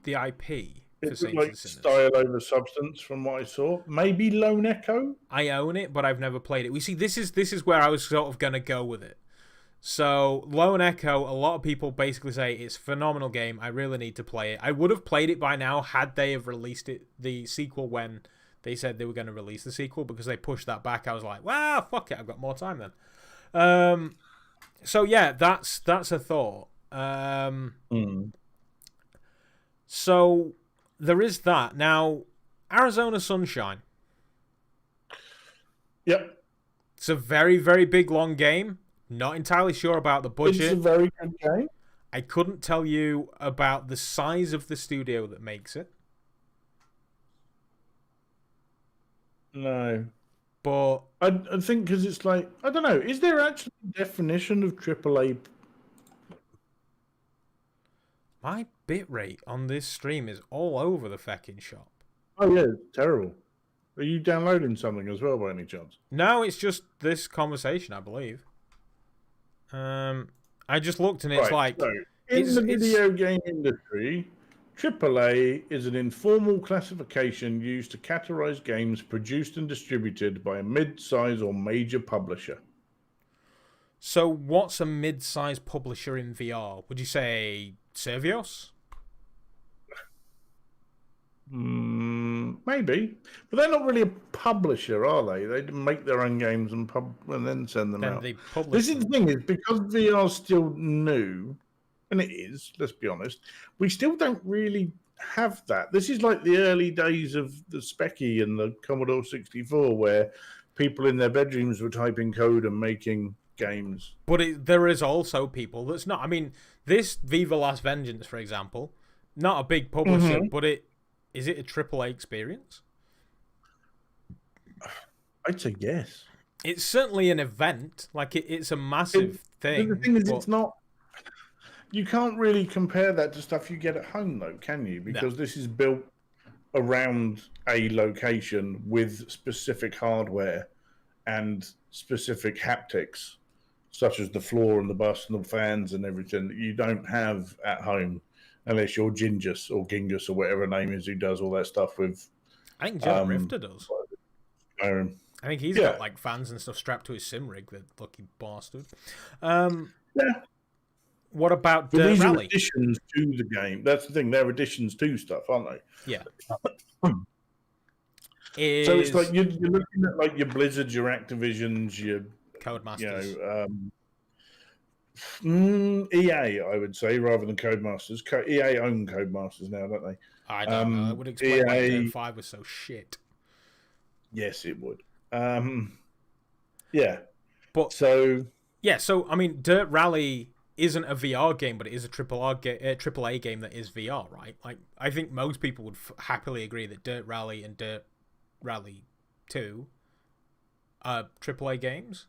the IP? It looked like style over substance from what I saw. Maybe Lone Echo. I own it, but I've never played it. We see this is where I was sort of gonna go with it. So Lone Echo, a lot of people basically say it's a phenomenal game. I really need to play it. I would have played it by now had they have released the sequel when they said they were going to release the sequel, because they pushed that back. I was like, well, fuck it, I've got more time then. So yeah, that's a thought. So there is that. Now, Arizona Sunshine. Yep. It's a very, very big, long game. Not entirely sure about the budget. It's a very good game. I couldn't tell you about the size of the studio that makes it. No. But I think because it's like, I don't know, is there actually a definition of AAA? my bitrate on this stream is all over the feckin' shop. Oh, yeah, it's terrible. Are you downloading something as well by any chance? No, it's just this conversation, I believe. I just looked and it's like... So, in the video game industry, AAA is an informal classification used to categorize games produced and distributed by a mid-size or major publisher. So what's a mid-size publisher in VR? Would you say Servios? Maybe, but they're not really a publisher, are they? They make their own games and then send them out. They publish This is the thing, is because VR's still new, and it is, let's be honest, we still don't really have that. This is like the early days of the Specky and the Commodore 64, where people in their bedrooms were typing code and making games. But there is also people that's not. I mean, this Viva Las Vengeance, for example, not a big publisher, but is it a AAA experience? I'd say yes. It's certainly an event. Like it's a massive thing. The thing is, it's not. You can't really compare that to stuff you get at home, though, can you? Because this is built around a location with specific hardware and specific haptics, such as the floor and the bus and the fans and everything that you don't have at home, unless you're Gingus or Gingus or whatever her name is who does all that stuff with. I think John Rifter does. I think he's got like fans and stuff strapped to his sim rig. The lucky bastard. What about these Rally? Are additions to the game. That's the thing. They're additions to stuff, aren't they? Yeah. So it's like you're looking at like your Blizzards, your Activisions, your Codemasters. EA, I would say, rather than Codemasters. EA own Codemasters now, don't they? I don't know. It would explain why Dirt 5 was so shit. Yes, it would. Yeah. But so I mean, Dirt Rally isn't a VR game, but it is a AAA game that is VR, right? Like, I think most people would happily agree that Dirt Rally and Dirt Rally 2 are AAA games.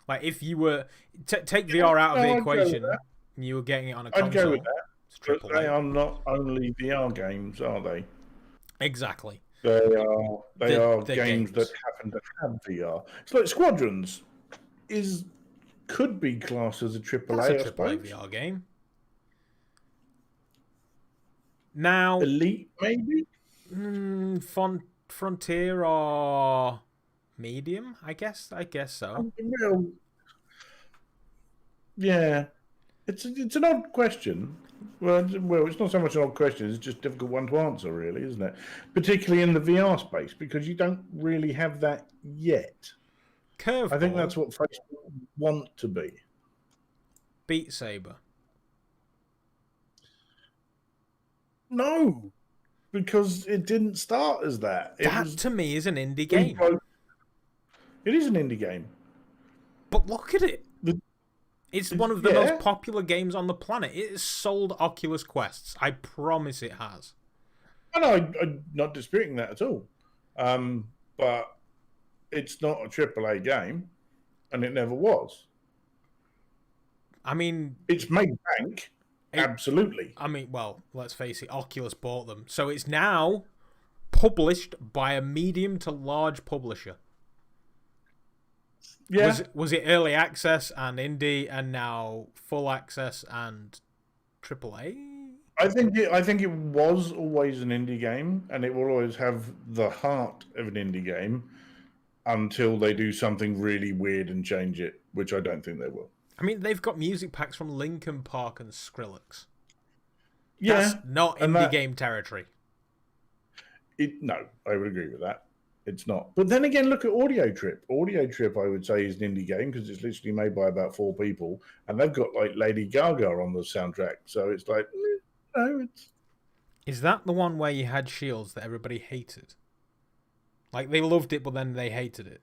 Like, if you were take VR out of the equation, and you were getting it on a console, I'd go with that. It's AAA. But they are not only VR games, are they? Exactly. They are the games that games. happen to have VR. It's like Squadrons could be classed as a AAA, That's a I AAA suppose. VR game. Now, Elite, maybe? Frontier or Medium? I guess so. Well, yeah. It's an odd question. Well, it's not so much an odd question. It's just a difficult one to answer, really, isn't it? Particularly in the VR space, because you don't really have that yet. Curveball. I think that's what Facebook want to be. Beat Saber. No, because it didn't start as that. To me is an indie game. It is an indie game. But look at it. It's one of the most popular games on the planet. It has sold Oculus Quests. I promise it has. I'm not disputing that at all. But it's not a AAA game, and it never was. I mean... It's made bank. Absolutely. I mean, well, let's face it, Oculus bought them. So it's now published by a medium to large publisher. Yeah. Was it early access and indie and now full access and AAA? I think it was always an indie game, and it will always have the heart of an indie game until they do something really weird and change it, which I don't think they will. I mean, they've got music packs from Linkin Park and Skrillex. Yeah, that's not indie game territory. No, I would agree with that. It's not. But then again, look at Audio Trip. Audio Trip, I would say, is an indie game because it's literally made by about 4 people, and they've got like Lady Gaga on the soundtrack. So it's like, no, it's. Is that the one where you had Shields that everybody hated? Like they loved it, but then they hated it.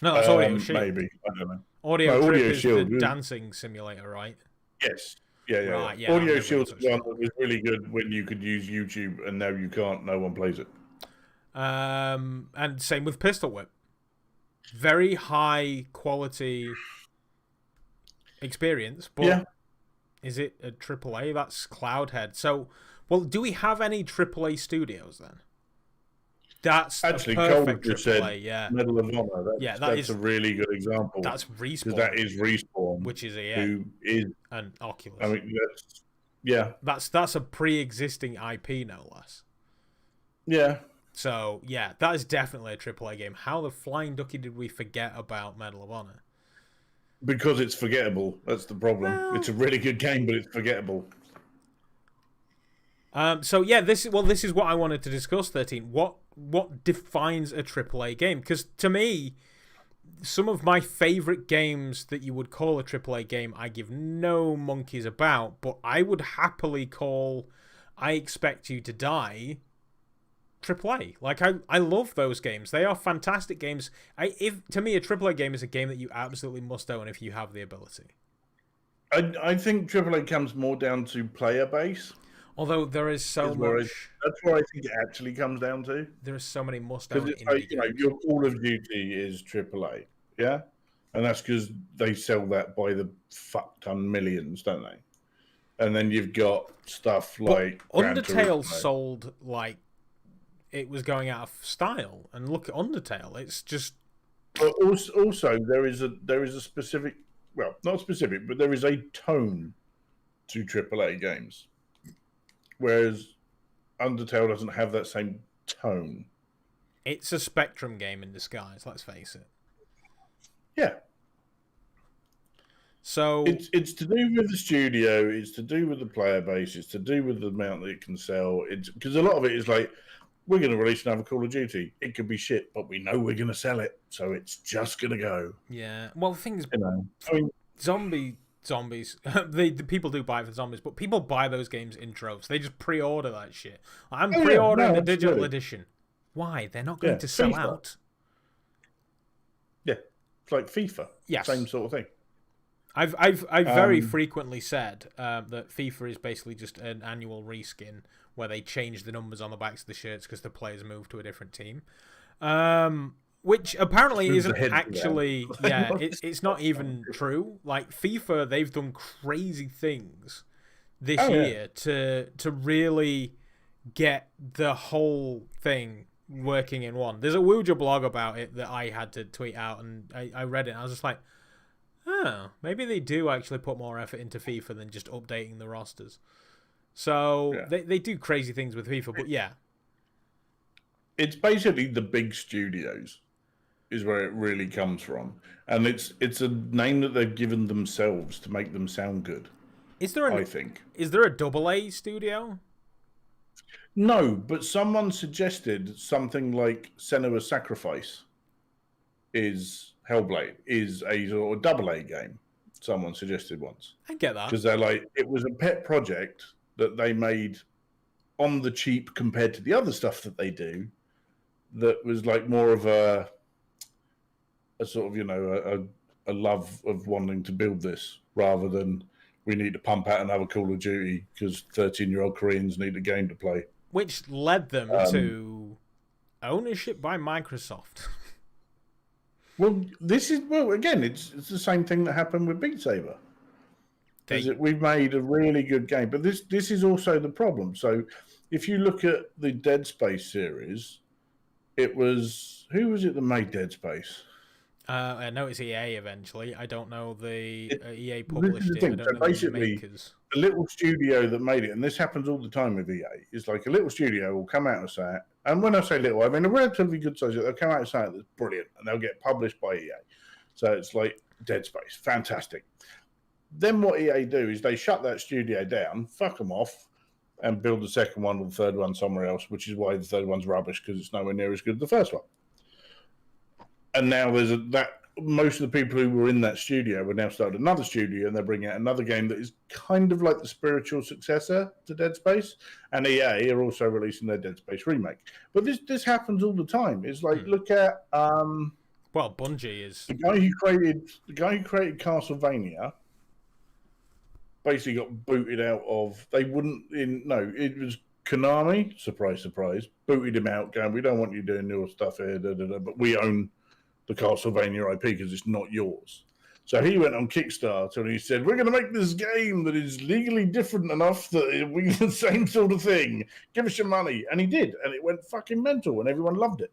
No, that's Audio Shield. Maybe, I don't know. Audio Trip is the dancing simulator, right? Yes. Yeah. Right, yeah, Audio Shield's the one that was really good when you could use YouTube, and now you can't. No one plays it. And same with Pistol Whip. Very high quality experience, but is it a AAA? That's Cloudhead. So, well, do we have any AAA studios then? That's actually a perfect Cold AAA. Yeah, Medal of Honor. That's a really good example. That's Respawn. That is Respawn, which is who is an Oculus. I mean, that's a pre-existing IP, no less. Yeah. So yeah, that is definitely a AAA game. How the flying ducky did we forget about Medal of Honor? Because it's forgettable. That's the problem. Well, it's a really good game, but it's forgettable. So yeah, this is what I wanted to discuss. 13. What defines a AAA game? Because to me, some of my favorite games that you would call a AAA game, I give no monkeys about. But I would happily call I Expect You to Die AAA. Like I love those games. They are fantastic games. To me, a AAA game is a game that you absolutely must own if you have the ability. I think AAA comes more down to player base. Although there is so much. That's what I think it actually comes down to. There are so many must-own indie games. Your Call of Duty is AAA, yeah, and that's because they sell that by the fuck ton millions, don't they? And then you've got stuff like Undertale sold like it was going out of style, and look at Undertale. It's just. But also there is a specific, well, not specific, but there is a tone to AAA games. Whereas Undertale doesn't have that same tone. It's a Spectrum game in disguise, let's face it. Yeah. So it's to do with the studio, it's to do with the player base, it's to do with the amount that it can sell. It's because a lot of it is like, we're going to release another Call of Duty. It could be shit, but we know we're going to sell it, so it's just going to go. Yeah. Well, the thing is, I mean, zombies. the people do buy it for zombies, but people buy those games in droves. They just pre-order that shit. I'm pre-ordering the digital edition. Why? They're not going to sell out. Yeah, it's like FIFA. Yes, same sort of thing. I've very frequently said that FIFA is basically just an annual reskin where they change the numbers on the backs of the shirts because the players move to a different team. Which apparently isn't actually, it's not even true. Like FIFA, they've done crazy things this year to really get the whole thing working in one. There's a Wooja blog about it that I had to tweet out, and I read it, and I was just like, oh, maybe they do actually put more effort into FIFA than just updating the rosters. So they do crazy things with FIFA, but yeah. It's basically the big studios is where it really comes from. And it's a name that they've given themselves to make them sound good. I think. Is there a AA studio? No, but someone suggested something like Senua's Sacrifice is Hellblade, is a sort of AA game. Someone suggested once. I get that. Because they're like, it was a pet project that they made on the cheap compared to the other stuff that they do, that was like more of a sort of, a love of wanting to build this rather than we need to pump out another Call of Duty because 13-year-old Koreans need a game to play. Which led them to ownership by Microsoft. Well, again, it's the same thing that happened with Beat Saber. We've made a really good game, but this is also the problem. So if you look at the Dead Space series, it was... Who was it that made Dead Space? I know it's EA eventually. I don't know EA published it. I don't know basically, the makers. The little studio that made it, and this happens all the time with EA, is like a little studio will come out and say it, and when I say little, I mean a relatively good size, they'll come out and say it that's brilliant, and they'll get published by EA. So it's like Dead Space, fantastic. Then what EA do is they shut that studio down, fuck them off, and build the second one or the third one somewhere else, which is why the third one's rubbish, because it's nowhere near as good as the first one. And now most of the people who were in that studio will now start another studio, and they're bringing out another game that is kind of like the spiritual successor to Dead Space. And EA are also releasing their Dead Space remake. But this happens all the time. It's like, look at well, Bungie is the guy who created Castlevania. Basically got booted out of. It was Konami. Surprise, surprise. Booted him out, going, "We don't want you doing your stuff here, but we own the Castlevania IP because it's not yours." So he went on Kickstarter and he said, "We're going to make this game that is legally different enough that we the same sort of thing. Give us your money." And he did, and it went fucking mental, and everyone loved it.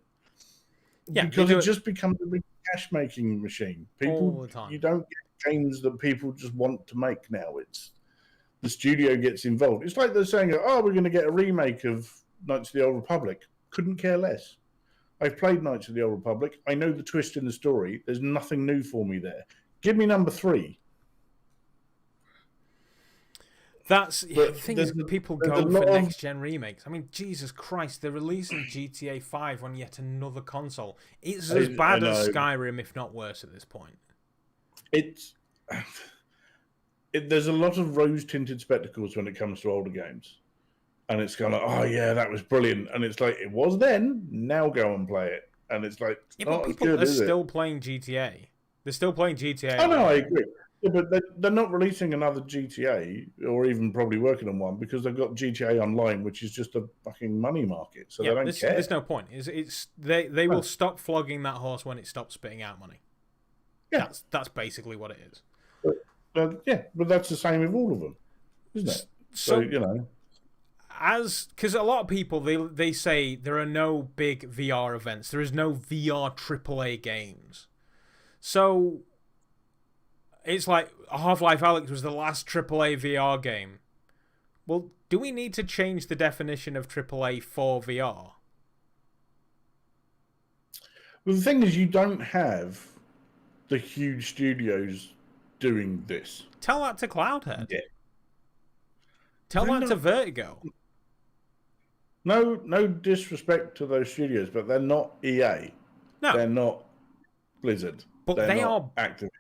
Yeah, because it just becomes a big cash-making machine. All the time. You don't get games that people just want to make now. It's the studio gets involved. It's like they're saying, "Oh, we're going to get a remake of Knights of the Old Republic." Couldn't care less. I've played Knights of the Old Republic. I know the twist in the story. There's nothing new for me there. Give me number 3. That's the thing is people go for next-gen remakes. I mean, Jesus Christ, they're releasing GTA 5 on yet another console. It's as bad as Skyrim, if not worse at this point. There's a lot of rose-tinted spectacles when it comes to older games. And it's kind of like, oh, yeah, that was brilliant. And it's like, it was then, now go and play it. And it's like, but people are still playing GTA. They're still playing GTA. Oh, no, I agree. Yeah, but they're not releasing another GTA, or even probably working on one, because they've got GTA Online, which is just a fucking money market. So they don't care. There's no point. They will stop flogging that horse when it stops spitting out money. Yeah. That's basically what it is. But that's the same with all of them, isn't it? So because a lot of people they say there are no big VR events, there is no VR AAA games, so it's like Half-Life Alyx was the last AAA VR game. Well, do we need to change the definition of AAA for VR? Well, the thing is, you don't have the huge studios doing this. Tell that to Cloudhead. Yeah. Tell that to Vertigo. No disrespect to those studios, but they're not EA. No. They're not Blizzard. But they are active.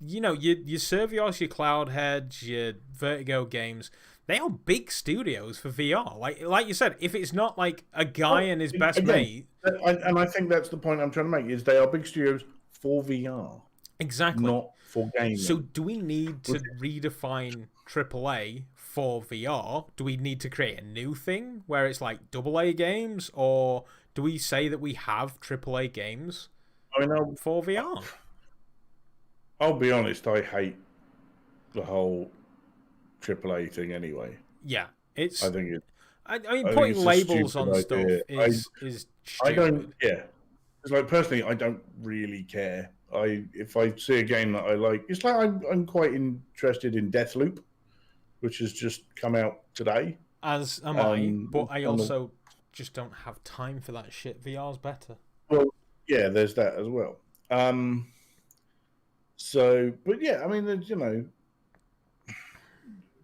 You know, your Survios, your Cloudheads, your Vertigo games, they are big studios for VR. Like you said, if it's not like a guy and his best mate... And I think that's the point I'm trying to make, is they are big studios for VR. Exactly. Not for gaming. So do we need to redefine AAA for VR? Do we need to create a new thing where it's like AA games? Or do we say that we have AAA games for VR? I'll be honest, I hate the whole AAA thing anyway. Yeah. I think I mean, I think putting it's a labels on stupid stuff idea. is I stupid. don't. Yeah, it's like personally, I don't really care. If I see a game that I like, it's like I'm quite interested in Deathloop, which has just come out today. As am I, but I also just don't have time for that shit. VR's better. Well, yeah, there's that as well. So, but yeah, I mean, there's,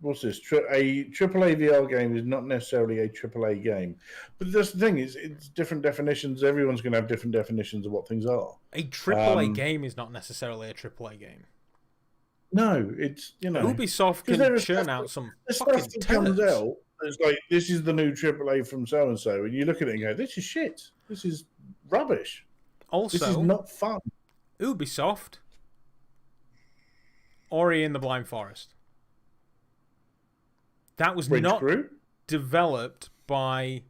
what's this? A AAA VR game is not necessarily a AAA game, but that's the thing is, it's different definitions. Everyone's going to have different definitions of what things are. A AAA game is not necessarily a AAA game. No, it's Ubisoft can churn out some fucking stuff that comes turds. out. It's like, this is the new AAA from so and so, and you look at it and go, "This is shit. This is rubbish. Also, this is not fun." Ubisoft, Ori and the Blind Forest. That was Bridge not Crew? developed by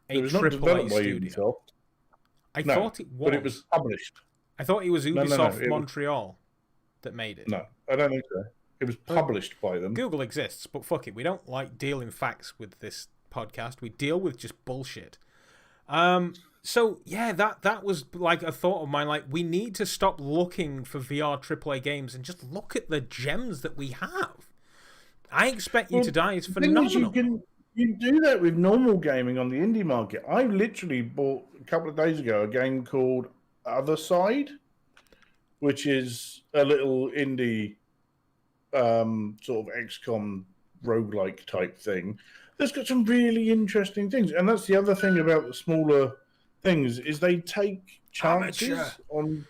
a It was not AAA developed by studio. Ubisoft. I thought it was. But it was published. I thought it was Ubisoft No, Montreal that made it. No, I don't think so. It was published by them. Google exists, but fuck it. We don't like dealing facts with this podcast. We deal with just bullshit. So yeah, that was like a thought of mine. Like, we need to stop looking for VR AAA games and just look at the gems that we have. I Expect You to Die is phenomenal. You do that with normal gaming on the indie market. I literally bought a couple of days ago a game called Other Side, which is a little indie sort of XCOM roguelike type thing. That's got some really interesting things. And that's the other thing about the smaller things, is they take chances on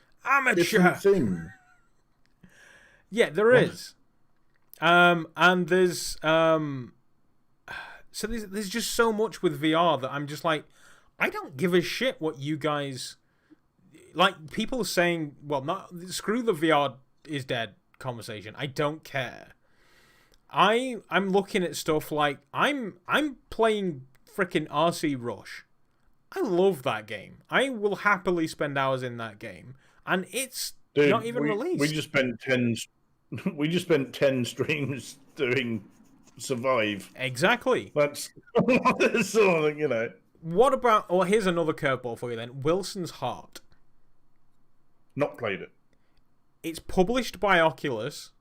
different things. Yeah, there is. And there's so there's just so much with VR that I'm just like, I don't give a shit what you guys like. People saying, well, not screw the VR is dead conversation. I don't care. I'm looking at stuff like I'm playing freaking RC Rush. I love that game. I will happily spend hours in that game, and it's not even released. We just spent 10 streams doing Survive. Exactly. That's sort of, What about? Well, here's another curveball for you then. Wilson's Heart. Not played it. It's published by Oculus,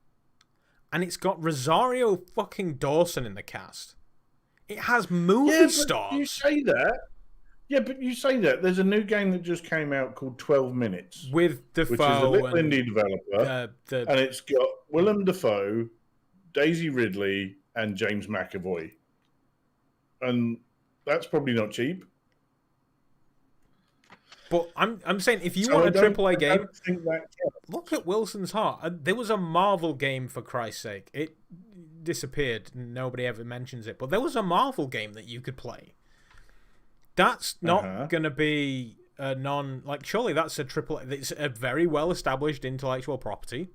and it's got Rosario fucking Dawson in the cast. It has movie stars. You say that. Yeah, but you say that. There's a new game that just came out called 12 Minutes. With Dafoe. Which is a little indie developer. And it's got Willem Dafoe, Daisy Ridley, and James McAvoy. And that's probably not cheap. But I'm saying, if you want a AAA game, look at Wilson's Heart. There was a Marvel game, for Christ's sake. It disappeared. Nobody ever mentions it. But there was a Marvel game that you could play. That's not going to be a surely that's a AAA. It's a very well-established intellectual property.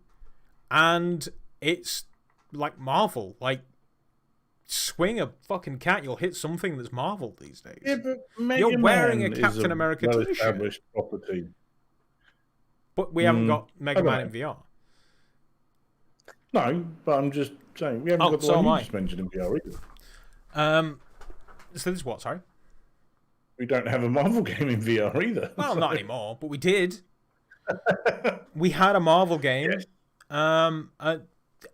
And it's like Marvel. Like, swing a fucking cat, you'll hit something that's Marvel these days. Yeah, but you're wearing a Captain America t-shirt. Property. But we haven't got Mega Man in VR. No, but I'm just saying, we haven't got the one you just mentioned in VR either. So this is what, sorry? We don't have a Marvel game in VR either. Well, not anymore, but we did. We had a Marvel game. Yes.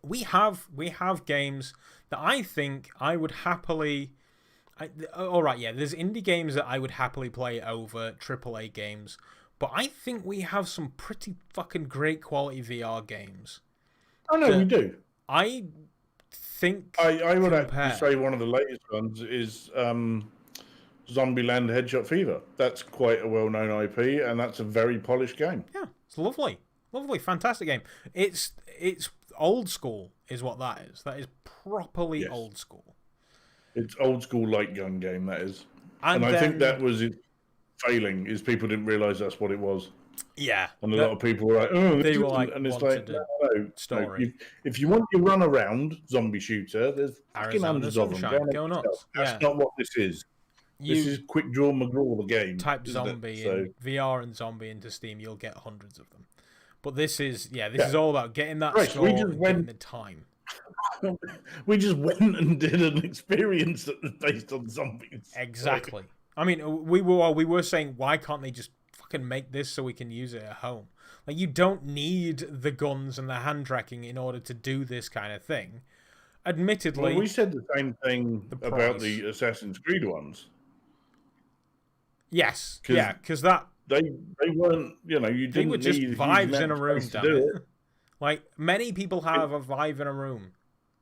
We have games that I think I would happily... Alright, yeah, there's indie games that I would happily play over AAA games, but I think we have some pretty fucking great quality VR games. Oh, no, we do. I think... I would actually say one of the latest ones is Zombieland Headshot Fever. That's quite a well-known IP, and that's a very polished game. Yeah, it's lovely. Lovely, fantastic game. It's old school is what that is. That is properly old school. It's old school light gun game, that is. And I think that was it failing, is people didn't realise that's what it was. Yeah. And a lot of people were like, oh, they were like, and it's like, no, story. If you want your run around zombie shooter, there's fucking hundreds of them. Go nuts. That's not what this is. This is Quick Draw McGraw, the game. Type zombie in VR and zombie into Steam, you'll get hundreds of them. But this is, this is all about getting that score and getting the time. We just went and did an experience that was based on zombies. Exactly. I mean, we were saying, why can't they just fucking make this so we can use it at home? Like, you don't need the guns and the hand tracking in order to do this kind of thing. Admittedly, well, we said the same thing about the Assassin's Creed ones. Yes, yeah, because that they weren't, you know, you didn't. They were just need vibes in a room. To do it. Like, many people have a vibe in a room.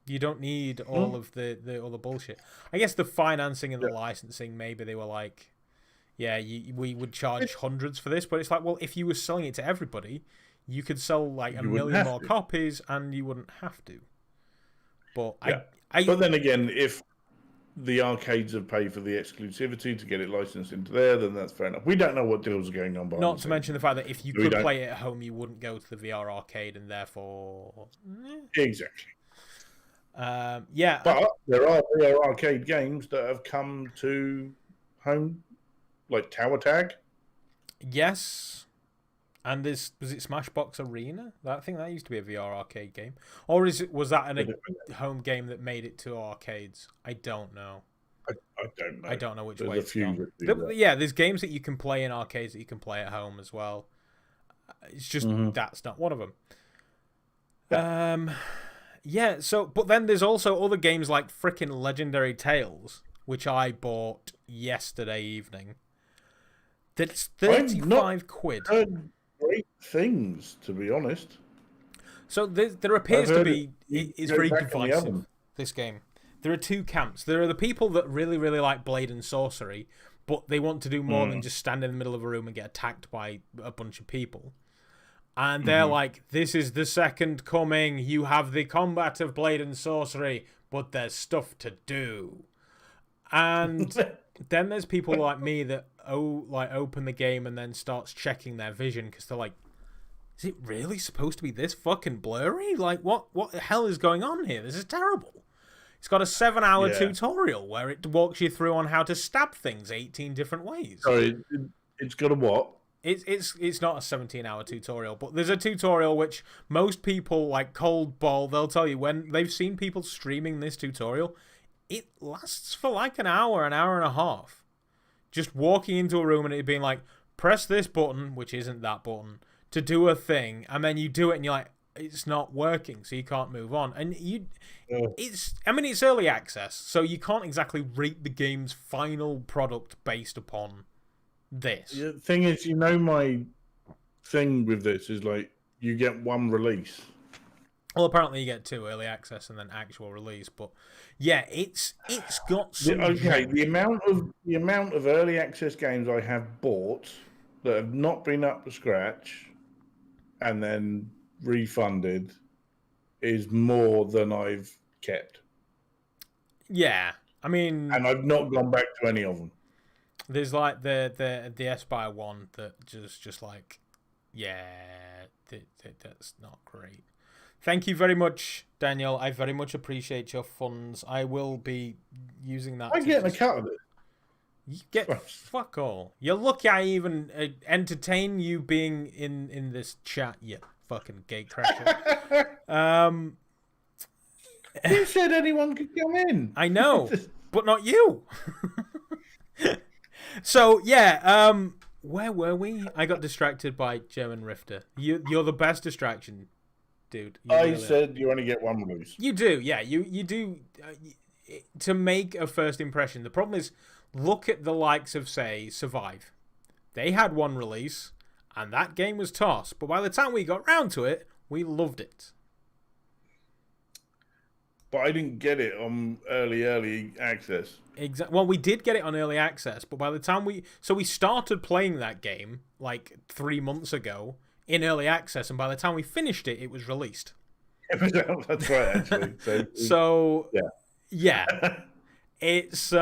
You don't need all of the bullshit. I guess the financing and the licensing, maybe they were like, yeah, we would charge hundreds for this, but it's like, well, if you were selling it to everybody, you could sell like a million more copies, and you wouldn't have to. But but then again, if the arcades have paid for the exclusivity to get it licensed into there, then that's fair enough. We don't know what deals are going on. Not to mention the fact that if you could play it at home, you wouldn't go to the VR arcade, and therefore exactly. Yeah, but there are VR arcade games that have come to home, like Tower Tag. Yes, and was it Smashbox Arena? I think that used to be a VR arcade game, or was that a home game that made it to arcades? I don't know. I don't know. I don't know which way. There's there's games that you can play in arcades that you can play at home as well. It's just that's not one of them. Yeah, but then there's also other games like frickin' Legendary Tales, which I bought yesterday evening. That's 35 quid. Heard great things, to be honest. So there appears to be... It's very divisive, this game. There are two camps. There are the people that really, really like Blade and Sorcery, but they want to do more than just stand in the middle of a room and get attacked by a bunch of people. And they're like, this is the second coming. You have the combat of Blade and Sorcery, but there's stuff to do. And then there's people like me that open the game and then starts checking their vision because they're like, is it really supposed to be this fucking blurry? Like, what the hell is going on here? This is terrible. It's got a 7-hour tutorial where it walks you through on how to stab things 18 different ways. Sorry, it's got a what? It's not a 17-hour tutorial, but there's a tutorial which most people, like Cold Ball, they'll tell you when they've seen people streaming this tutorial, it lasts for like an hour and a half. Just walking into a room and it being like, press this button, which isn't that button, to do a thing, and then you do it and you're like, it's not working, so you can't move on. And it's early access, so you can't exactly rate the game's final product based upon this. The thing is, my thing with this is like you get one release. Well, apparently you get 2 early access and then actual release. But yeah, it's got some. The amount of early access games I have bought that have not been up to scratch and then refunded is more than I've kept. Yeah, I mean, and I've not gone back to any of them. There's like the Espire one that just like, yeah, that's not great. Thank you very much, Daniel. I very much appreciate your funds. I will be using that. I'm getting a cut of it. You get fuck all. You're lucky I even entertain you being in this chat, you fucking gatecrasher. Who said anyone could come in? I know, but not you. So yeah, where were we? I got distracted by German Rifter. You're the best distraction, dude. Said you only get one release. You do, yeah. You do to make a first impression. The problem is, look at the likes of, say, Survive. They had one release, and that game was tossed. But by the time we got round to it, we loved it. But I didn't get it on early access. Well, we did get it on early access, but by the time we started playing that game like 3 months ago in early access, and by the time we finished it, it was released. That's right, actually. So yeah, it's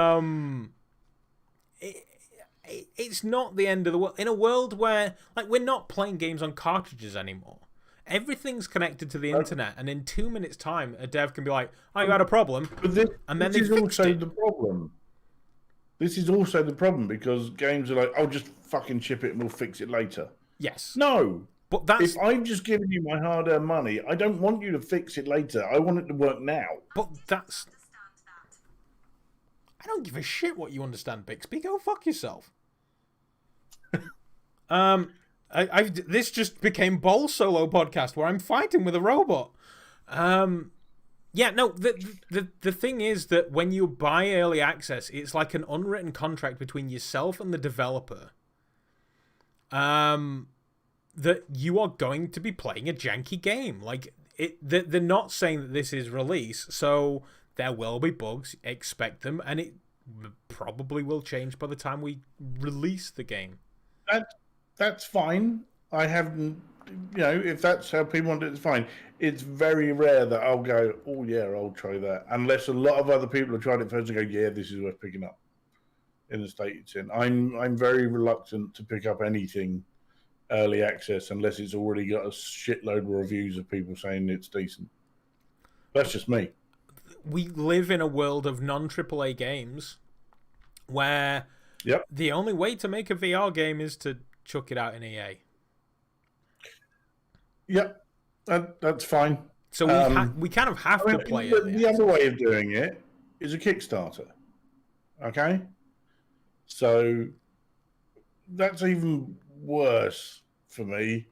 it's not the end of the world in a world where like we're not playing games on cartridges anymore. Everything's connected to the internet, and in 2 minutes' time, a dev can be like, "Oh, you had a problem," and then this is also the problem. This is also the problem because games are like, "I'll just fucking ship it and we'll fix it later." Yes. No. But that's If I've just given you my hard-earned money, I don't want you to fix it later. I want it to work now. but that's I don't give a shit what you understand, Bixby. Go fuck yourself. This just became Bowl Solo podcast where I'm fighting with a robot. Yeah, no, the thing is that when you buy early access, it's like an unwritten contract between yourself and the developer. That you are going to be playing a janky game. Like, they're not saying that this is release, so there will be bugs, expect them, and it probably will change by the time we release the game. That's fine. I haven't, if that's how people want it, it's fine. It's very rare that I'll go, oh yeah, I'll try that. Unless a lot of other people have tried it first and go, yeah, this is worth picking up in the state it's in. I'm very reluctant to pick up anything early access unless it's already got a shitload of reviews of people saying it's decent. That's just me. We live in a world of non-AAA games where the only way to make a VR game is to chuck it out in EA. Yep, that's fine. So we kind of have to play it. The other way of doing it is a Kickstarter. Okay? So that's even worse for me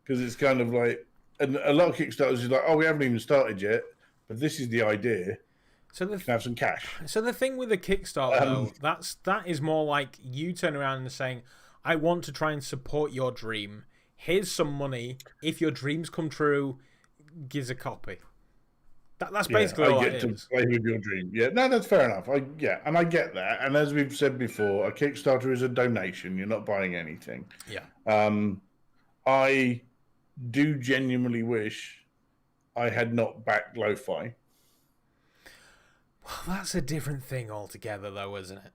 because it's kind of like, and a lot of Kickstarters is like, oh, we haven't even started yet, but this is the idea. So you can have some cash. So the thing with the Kickstarter, though, that is more like you turn around and saying, I want to try and support your dream. Here's some money. If your dreams come true, gives a copy. That's basically all it is. I get to play with your dream. Yeah, no, that's fair enough. I get that. And as we've said before, a Kickstarter is a donation. You're not buying anything. Yeah. I do genuinely wish I had not backed Lo-Fi. Well, that's a different thing altogether, though, isn't it?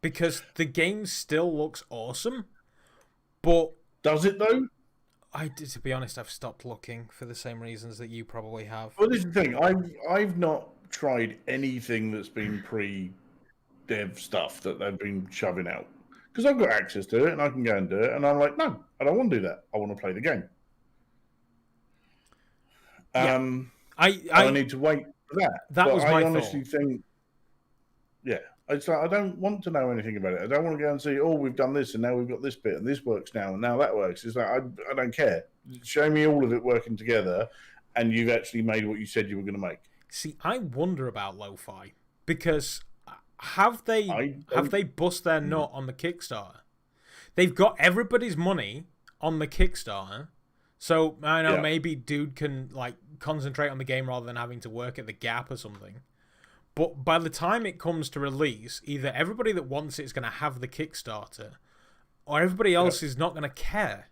Because the game still looks awesome, but... Does it, though? To be honest, I've stopped looking for the same reasons that you probably have. Well, this is the thing. I've not tried anything that's been pre-dev stuff that they've been shoving out. Because I've got access to it, and I can go and do it, and I'm like, no, I don't want to do that. I want to play the game. I need to wait for that. That was my thought. I honestly think... Yeah. It's like, I don't want to know anything about it. I don't want to go and see, oh, we've done this, and now we've got this bit, and this works now, and now that works. It's like, I don't care. Show me all of it working together, and you've actually made what you said you were going to make. See, I wonder about Lo-Fi, because have they bust their nut on the Kickstarter? They've got everybody's money on the Kickstarter, so I know maybe dude can like concentrate on the game rather than having to work at the Gap or something. But by the time it comes to release, either everybody that wants it is going to have the Kickstarter, or everybody else is not going to care.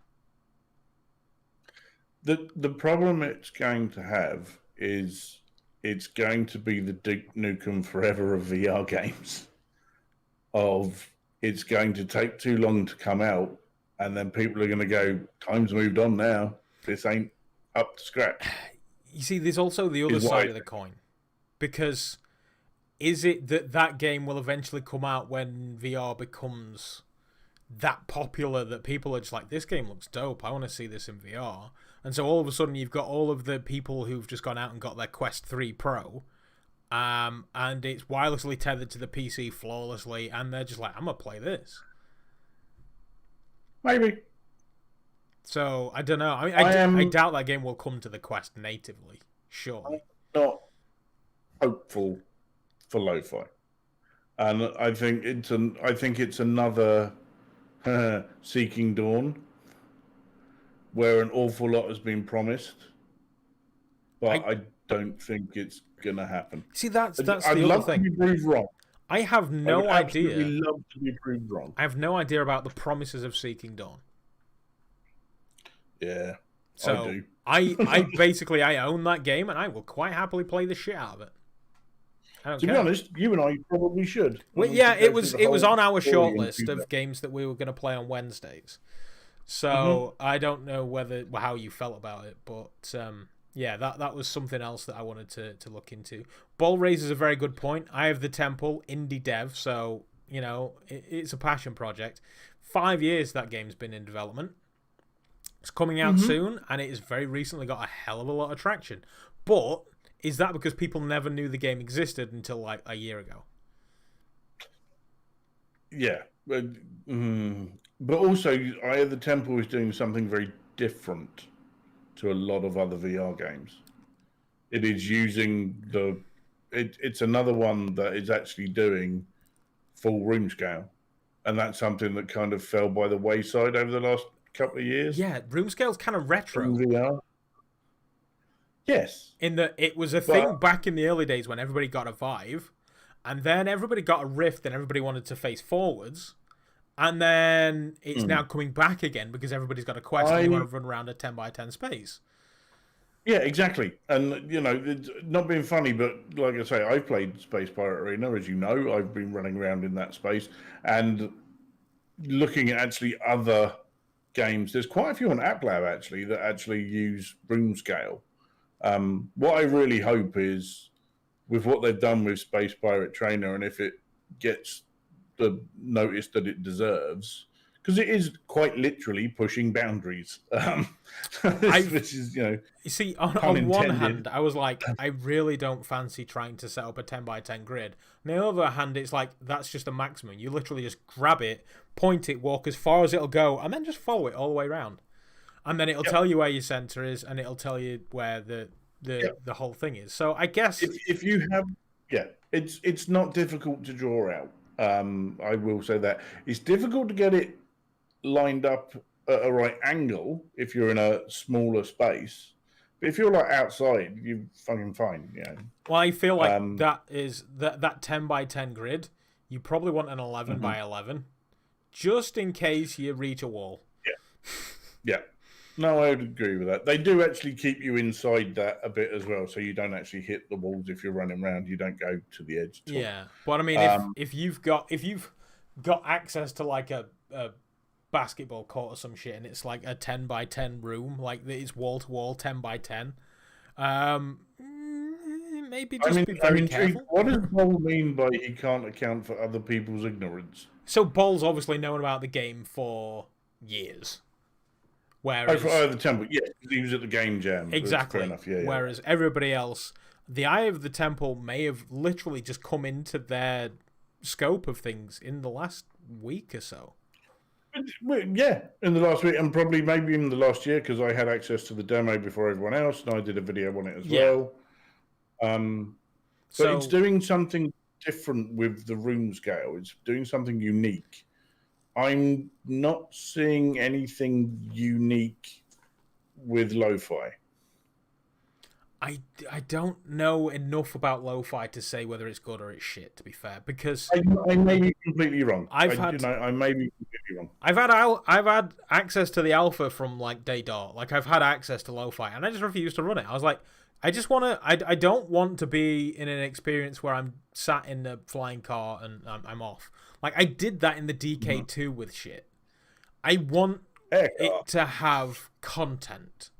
The problem it's going to have is it's going to be the Duke Nukem Forever of VR games. It's going to take too long to come out, and then people are going to go, time's moved on now. This ain't up to scratch. You see, there's also the other side of the coin. Because... is it that game will eventually come out when VR becomes that popular that people are just like, this game looks dope, I want to see this in VR? And so all of a sudden you've got all of the people who've just gone out and got their Quest 3 Pro, and it's wirelessly tethered to the PC flawlessly, and they're just like, I'm going to play this. Maybe. So, I don't know. I doubt that game will come to the Quest natively, surely. I'm not hopeful for Lo-Fi, and I think it's another Seeking Dawn, where an awful lot has been promised, but I don't think it's gonna happen. See, that's the I'd other love thing. to be proved wrong. I have no idea. Absolutely love to be proved wrong. I have no idea about the promises of Seeking Dawn. Yeah, so I do. I basically I own that game, and I will quite happily play the shit out of it. To be honest, you and I probably should. Well, yeah, it was on our short list of games that we were going to play on Wednesdays. So I don't know how you felt about it, but yeah, that was something else that I wanted to look into. Ball raises a very good point. I have the Temple indie dev, so it's a passion project. 5 years that game's been in development. It's coming out soon, and it has very recently got a hell of a lot of traction. But is that because people never knew the game existed until like a year ago? Yeah, but also, Eye of the Temple is doing something very different to a lot of other VR games. It is using it's another one that is actually doing full room scale, and that's something that kind of fell by the wayside over the last couple of years. Yeah, room scale's kind of retro. In VR. Yes. In that it was a thing back in the early days when everybody got a Vive, and then everybody got a Rift and everybody wanted to face forwards, and then it's now coming back again because everybody's got a Quest and they want to run around a 10x10 space. Yeah, exactly. And, you know, not being funny, but like I say, I've played Space Pirate Arena, as you know. I've been running around in that space and looking at actually other games. There's quite a few on App Lab, actually, that actually use room scale. What I really hope is, with what they've done with Space Pirate Trainer, and if it gets the notice that it deserves, because it is quite literally pushing boundaries, which is, you know, you see, on one hand, I was like, I really don't fancy trying to set up a 10x10 grid. On the other hand, it's like, that's just the maximum. You literally just grab it, point it, walk as far as it'll go, and then just follow it all the way around. And then it'll tell you where your center is, and it'll tell you where the whole thing is. So I guess if you have, it's not difficult to draw out. I will say that it's difficult to get it lined up at a right angle if you're in a smaller space. But if you're like outside, you're fucking fine. Yeah. Well, I feel like that 10x10 grid. You probably want an 11x11, just in case you reach a wall. Yeah. No, I would agree with that. They do actually keep you inside that a bit as well, so you don't actually hit the walls if you're running around. You don't go to the edge. Yeah, but I mean, if you've got access to like a basketball court or some shit, and it's like a 10x10 room, like it's wall to wall 10x10, maybe just be very careful. What does Paul mean by he can't account for other people's ignorance? So Paul's obviously known about the game for years. Whereas, the Temple, yes, he was at the game jam. Exactly. Fair enough. Yeah. Whereas everybody else, the Eye of the Temple may have literally just come into their scope of things in the last week or so. Yeah, in the last week, and probably maybe even the last year, because I had access to the demo before everyone else, and I did a video on it as well. But it's doing something different with the room scale. It's doing something unique. I'm not seeing anything unique with lo-fi. I don't know enough about lo-fi to say whether it's good or it's shit, to be fair, because I may be completely wrong. I may be completely wrong. I've had access to the alpha from like day dot. Like I've had access to lo-fi, and I just refuse to run it. I was like, I just want to. I don't want to be in an experience where I'm sat in the flying car and I'm off. Like I did that in the DK2 with shit. I want it to have content.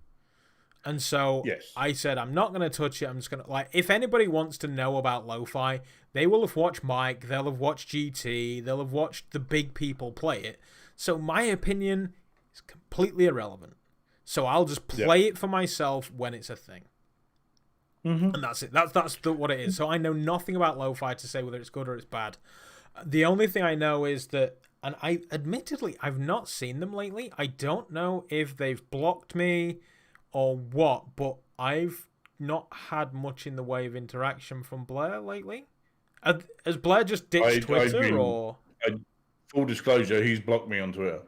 And so I said, I'm not going to touch it. I'm just going to, like, if anybody wants to know about lo-fi, they will have watched Mike, they'll have watched GT, they'll have watched the big people play it. So my opinion is completely irrelevant. So I'll just play it for myself when it's a thing. And that's it. That's what it is. So I know nothing about lo-fi to say whether it's good or it's bad. The only thing I know is that, and I've not seen them lately. I don't know if they've blocked me or what, but I've not had much in the way of interaction from Blair lately. Has Blair just ditched Twitter, or? Full disclosure, he's blocked me on Twitter.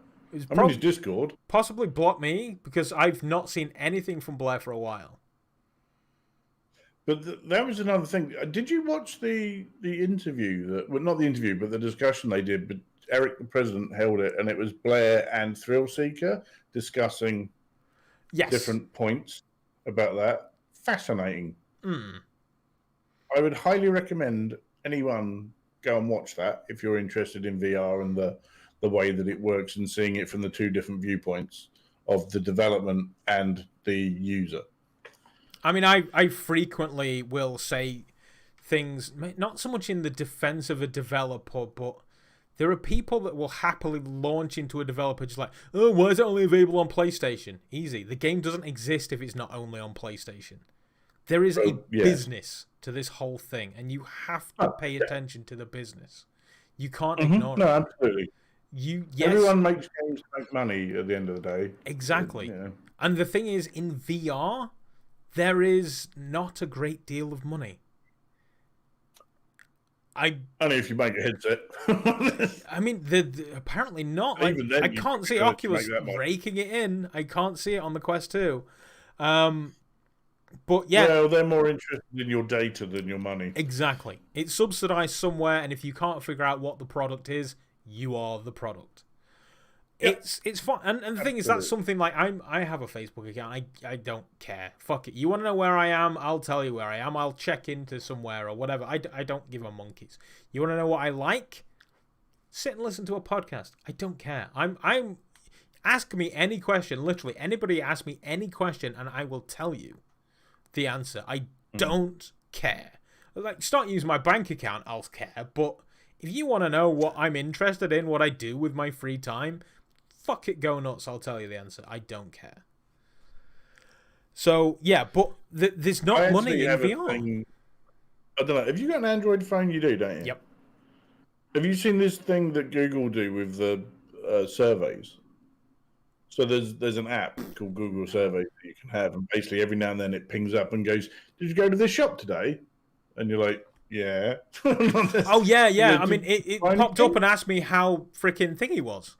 I'm in his Discord. Possibly blocked me, because I've not seen anything from Blair for a while. But that was another thing. Did you watch the interview? Not the interview, but the discussion they did. But Eric, the president, held it, and it was Blair and Thrillseeker discussing different points about that. Fascinating. I would highly recommend anyone go and watch that if you're interested in VR and the way that it works and seeing it from the two different viewpoints of the development and the user. I mean, I frequently will say things, not so much in the defense of a developer, but There are people that will happily launch into a developer just like, oh, why is it only available on PlayStation? Easy. The game doesn't exist if it's not only on PlayStation. There is a business to this whole thing, and you have to pay attention to the business. You can't ignore it. No, absolutely. Yes. Everyone makes games to make money at the end of the day. Exactly. Yeah. And the thing is, in VR, there is not a great deal of money. Only if you make a headset. I mean, apparently not. Like, Even then, I can't see Oculus raking it in. I can't see it on the Quest 2. But yeah. Well, they're more interested in your data than your money. Exactly. It's subsidized somewhere, and if you can't figure out what the product is, you are the product. Yep. It's fun, and the thing is, that's something like I have a Facebook account. I don't care. Fuck it. You want to know where I am? I'll tell you where I am. I'll check into somewhere or whatever. I don't give a monkeys. You want to know what I like? Sit and listen to a podcast. I don't care. I'm ask me any question. Literally, anybody ask me any question, and I will tell you the answer. I don't care. Like, start using my bank account, I'll care. But if you want to know what I'm interested in, what I do with my free time, fuck it, go nuts. I'll tell you the answer. I don't care. So yeah, but there's not money in VR. I don't know. Have you got an Android phone? You do, don't you? Yep. Have you seen this thing that Google do with the surveys? So there's an app called Google Surveys that you can have, and basically every now and then it pings up and goes, "Did you go to this shop today?" And you're like, "Yeah." Oh yeah. I mean, it popped up and asked me how freaking thingy was.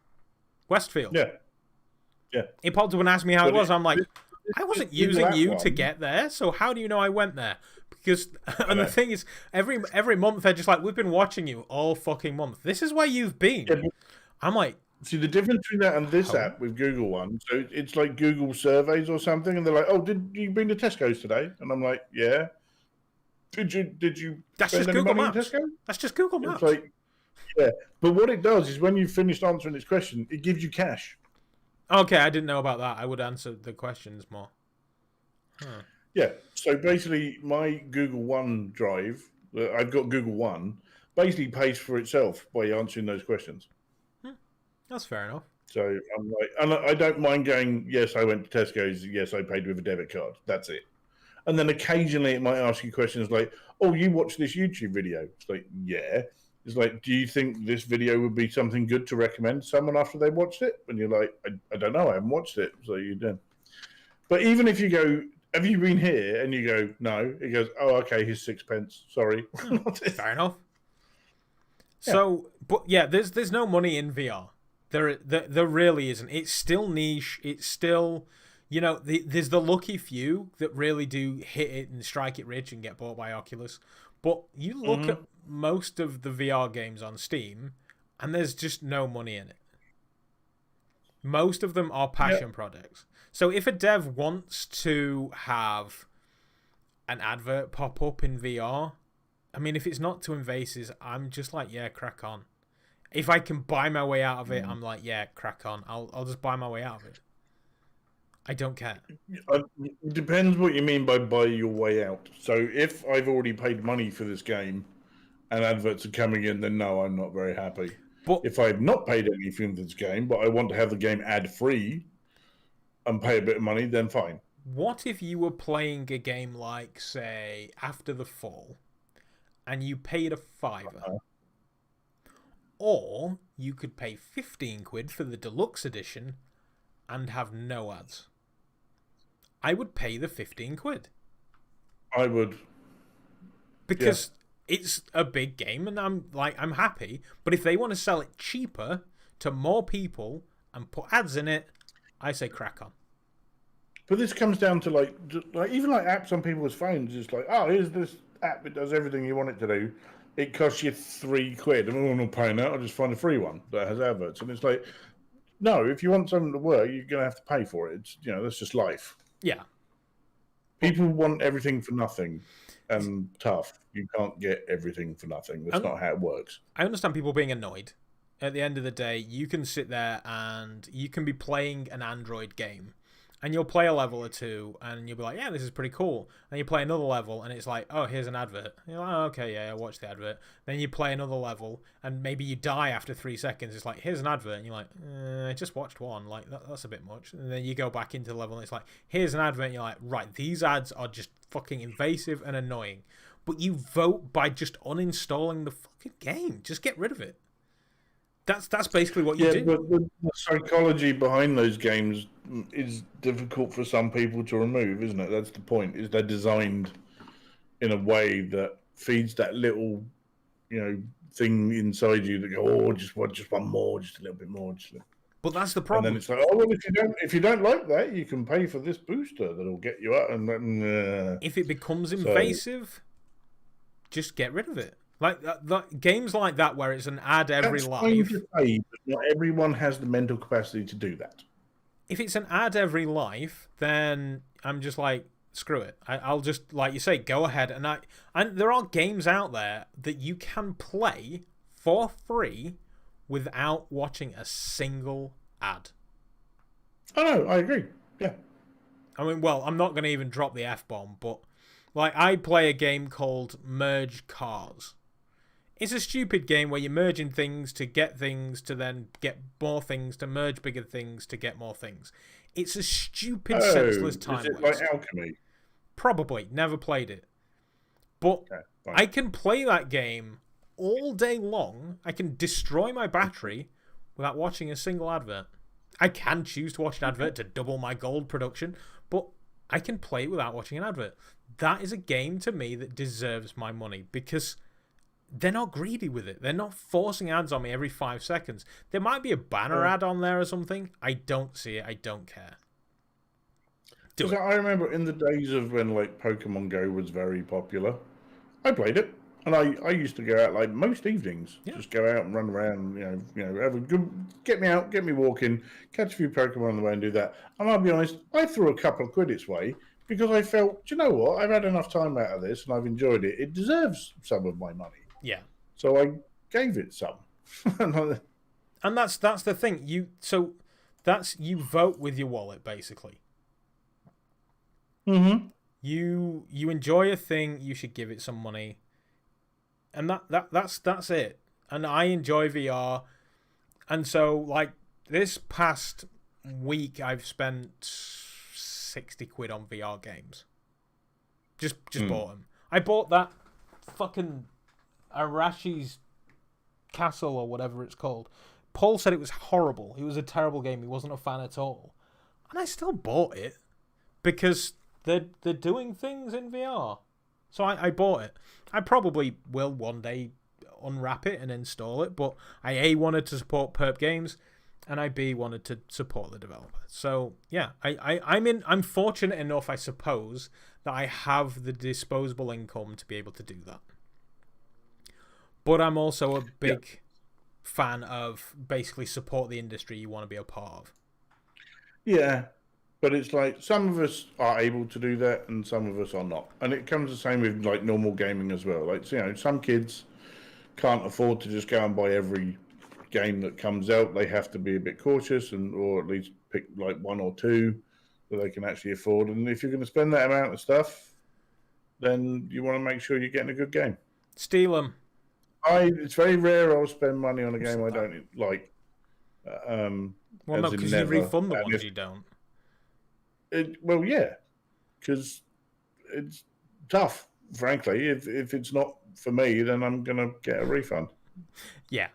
Westfield. Yeah. It popped up and asked me how it was. I'm like, I wasn't using you to get there, so how do you know I went there? Because and the thing is, every month they're just like, we've been watching you all fucking month. This is where you've been. Yeah, I'm like, see the difference between that and this app with Google one. So it's like Google Surveys or something, and they're like, "Oh, did you been to Tesco's today?" And I'm like, "Yeah." Did you? That's just Google Maps. That's just Google Maps. It's like, yeah, but what it does is when you've finished answering this question, it gives you cash. Okay, I didn't know about that. I would answer the questions more. Huh. Yeah, so basically my Google One drive, I've got Google One, basically pays for itself by answering those questions. That's fair enough. So I'm like, and I don't mind going, yes, I went to Tesco's, yes, I paid with a debit card. That's it. And then occasionally it might ask you questions like, oh, you watched this YouTube video? It's like, yeah. It's like, do you think this video would be something good to recommend to someone after they watched it? And you're like, I don't know, I haven't watched it. So you do. But even if you go, have you been here? And you go, no. It goes, oh, okay, here's 6 pence. Sorry. Fair enough. Yeah. So, but yeah, there's no money in VR. There really isn't. It's still niche. It's still, there's the lucky few that really do hit it and strike it rich and get bought by Oculus. But you look at most of the VR games on Steam, and there's just no money in it. Most of them are passion projects. So if a dev wants to have an advert pop up in VR, I mean, if it's not too invasive, I'm just like, yeah, crack on. If I can buy my way out of it, I'm like, yeah, crack on. I'll just buy my way out of it. I don't care. It depends what you mean by buy your way out. So if I've already paid money for this game and adverts are coming in, then no, I'm not very happy. But if I've not paid anything for this game, but I want to have the game ad-free and pay a bit of money, then fine. What if you were playing a game like, say, After the Fall, and you paid a $5? Or you could pay 15 quid for the deluxe edition and have no ads. I would pay the 15 quid. I would. Because it's a big game and I'm happy. But if they want to sell it cheaper to more people and put ads in it, I say crack on. But this comes down to like even like apps on people's phones. It's like, oh, here's this app. It does everything you want it to do. It costs you 3 quid. I mean, I'm not paying that. I'll just find a free one that has adverts. And it's like, no, if you want something to work, you're going to have to pay for it. It's, that's just life. Yeah. People want everything for nothing, and tough. You can't get everything for nothing. That's not how it works. I understand people being annoyed. At the end of the day, you can sit there and you can be playing an Android game, And you'll play a level or two, and you'll be like, yeah, this is pretty cool. Then you play another level, and it's like, oh, here's an advert. And you're like, oh, okay, yeah, I watched the advert. Then you play another level, and maybe you die after 3 seconds. It's like, here's an advert. And you're like, I just watched one. Like, that's a bit much. And then you go back into the level, and it's like, here's an advert. And you're like, right, these ads are just fucking invasive and annoying. But you vote by just uninstalling the fucking game. Just get rid of it. That's basically what you do. But the psychology behind those games is difficult for some people to remove, isn't it? That's the point. Is they're designed in a way that feeds that little, thing inside you that go, oh, just one more, just a little bit more, just a little. But that's the problem. And then it's like, oh well, if you don't like that, you can pay for this booster that'll get you out. And then, if it becomes invasive, just get rid of it. Like games like that where it's an ad every life. But not everyone has the mental capacity to do that. If it's an ad every life, then I'm just like, screw it. I'll just, like you say, go ahead. And there are games out there that you can play for free without watching a single ad. Oh no, I agree. Yeah. I mean, well, I'm not going to even drop the F-bomb, but like I play a game called Merge Cars. It's a stupid game where you're merging things to get things to then get more things to merge bigger things to get more things. It's a stupid, senseless time waste. Is it like Alchemy? Probably. Never played it. But I can play that game all day long. I can destroy my battery without watching a single advert. I can choose to watch an advert to double my gold production, but I can play it without watching an advert. That is a game to me that deserves my money because they're not greedy with it. They're not forcing ads on me every 5 seconds. There might be a banner ad on there or something. I don't see it. I don't care. I remember in the days of when like Pokemon Go was very popular, I played it, and I used to go out like most evenings, just go out and run around, have a good, get me out, get me walking, catch a few Pokemon on the way, and do that. And I'll be honest, I threw a couple of quid its way because I felt, do you know what? I've had enough time out of this, and I've enjoyed it. It deserves some of my money. Yeah. So I gave it some. And that's the thing. You vote with your wallet, basically. Mm-hmm. You enjoy a thing, you should give it some money. And that's it. And I enjoy VR. And so like this past week I've spent 60 quid on VR games. Just bought them. I bought that fucking Arashi's Castle or whatever it's called. Paul said it was horrible. It was a terrible game. He wasn't a fan at all. And I still bought it because they're doing things in VR. So I bought it. I probably will one day unwrap it and install it, but I A, wanted to support Perp Games, and I B, wanted to support the developer. So yeah, I'm fortunate enough, I suppose, that I have the disposable income to be able to do that. But I'm also a big fan of basically support the industry you want to be a part of. Yeah, but it's like some of us are able to do that and some of us are not. And it comes the same with like normal gaming as well. Like, some kids can't afford to just go and buy every game that comes out. They have to be a bit cautious or at least pick like one or two that they can actually afford. And if you're going to spend that amount of stuff, then you want to make sure you're getting a good game. Steal them. It's very rare I'll spend money on a game I don't like. Well, no, because you refund the ones you don't. Well, yeah, because it's tough, frankly. If it's not for me, then I'm going to get a refund. Yeah.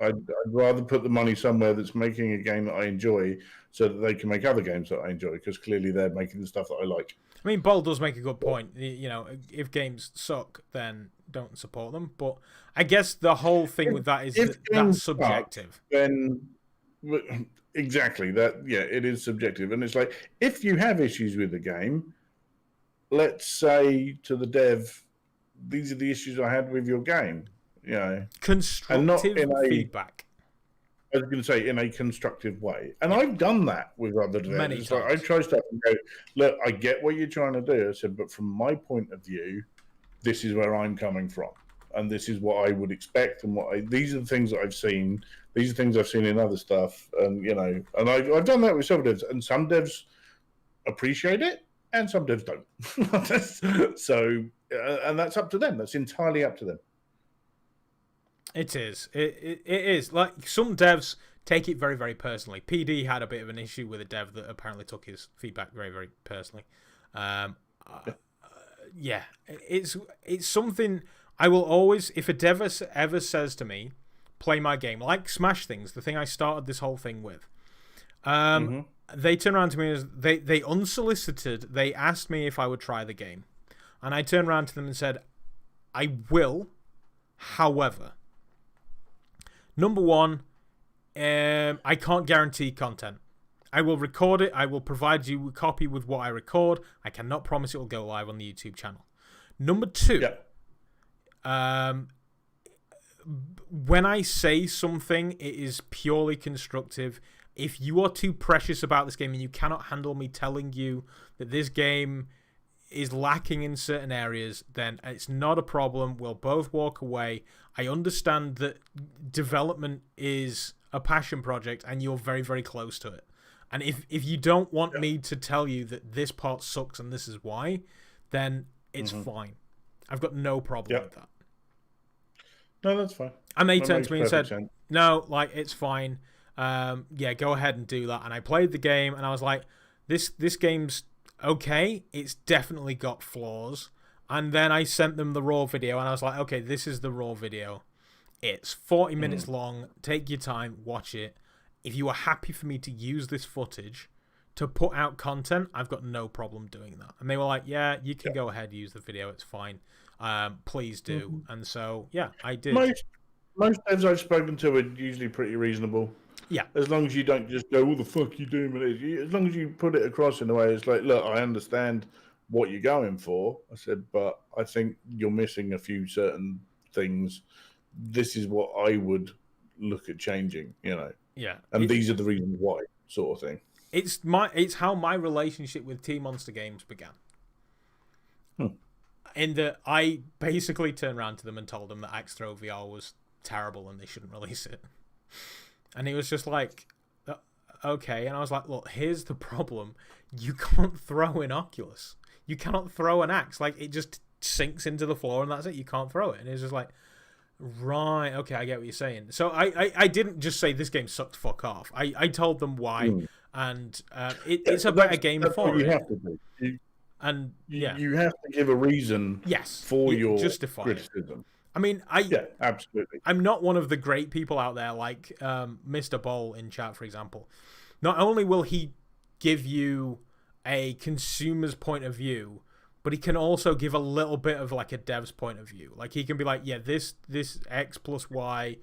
I'd rather put the money somewhere that's making a game that I enjoy so that they can make other games that I enjoy, because clearly they're making the stuff that I like. I mean, Bold does make a good point. If games suck, then don't support them. But I guess the whole thing with that is that's subjective. Exactly. It is subjective. And it's like, if you have issues with the game, let's say to the dev, these are the issues I had with your game. Constructive feedback. I was going to say in a constructive way. And I've done that with other devs. Many times. I try stuff and go, look, I get what you're trying to do. I said, but from my point of view, this is where I'm coming from. And this is what I would expect. And these are the things that I've seen. These are things I've seen in other stuff. And, and I've done that with some devs. And some devs appreciate it, and some devs don't. So, and that's up to them. That's entirely up to them. It is. It is. Like, some devs take it very, very personally. PD had a bit of an issue with a dev that apparently took his feedback very, very personally. Yeah, it's something I will always, if a dev ever says to me, play my game, like Smash Things, the thing I started this whole thing with, they turn around to me as they unsolicited, they asked me if I would try the game. And I turned around to them and said, I will, however, number one, I can't guarantee content. I will record it. I will provide you a copy with what I record. I cannot promise it will go live on the YouTube channel. Number two, when I say something, it is purely constructive. If you are too precious about this game and you cannot handle me telling you that this game is lacking in certain areas, then it's not a problem. We'll both walk away. I understand that development is a passion project and you're very, very close to it. And if you don't want me to tell you that this part sucks and this is why, then it's fine. I've got no problem with that. No, that's fine. And they turned to me and said, no, like, it's fine. Yeah, go ahead and do that. And I played the game and I was like, this game's okay. It's definitely got flaws. And then I sent them the raw video and I was like, okay, this is the raw video. It's 40 minutes long. Take your time, watch it. If you are happy for me to use this footage to put out content, I've got no problem doing that. And they were like, yeah, you can go ahead, use the video. It's fine. Please do. And so, yeah, I did. Most devs I've spoken to are usually pretty reasonable. Yeah. As long as you don't just go, what the fuck you doing with it? As long as you put it across in a way, it's like, look, I understand what you're going for. I said, but I think you're missing a few certain things. This is what I would look at changing, you know. Yeah. And these are the reasons why, sort of thing. It's how my relationship with Team Monster Games began. In that I basically turned around to them and told them that Axe Throw VR was terrible and they shouldn't release it. And he was just like, okay. And I was like, look, here's the problem. You can't throw in Oculus. You cannot throw an axe. Like, it just sinks into the floor and that's it. You can't throw it. And it's just like, right, okay, I get what you're saying. So I didn't just say this game sucked, fuck off. I told them why, and it's a better game for you it. Have to do. You have to give a reason for your criticism. It. I mean, absolutely. I'm not one of the great people out there like Mr. Bowl in chat, for example. Not only will he give you a consumer's point of view, but he can also give a little bit of like a dev's point of view. Like, he can be like, yeah, this X plus Y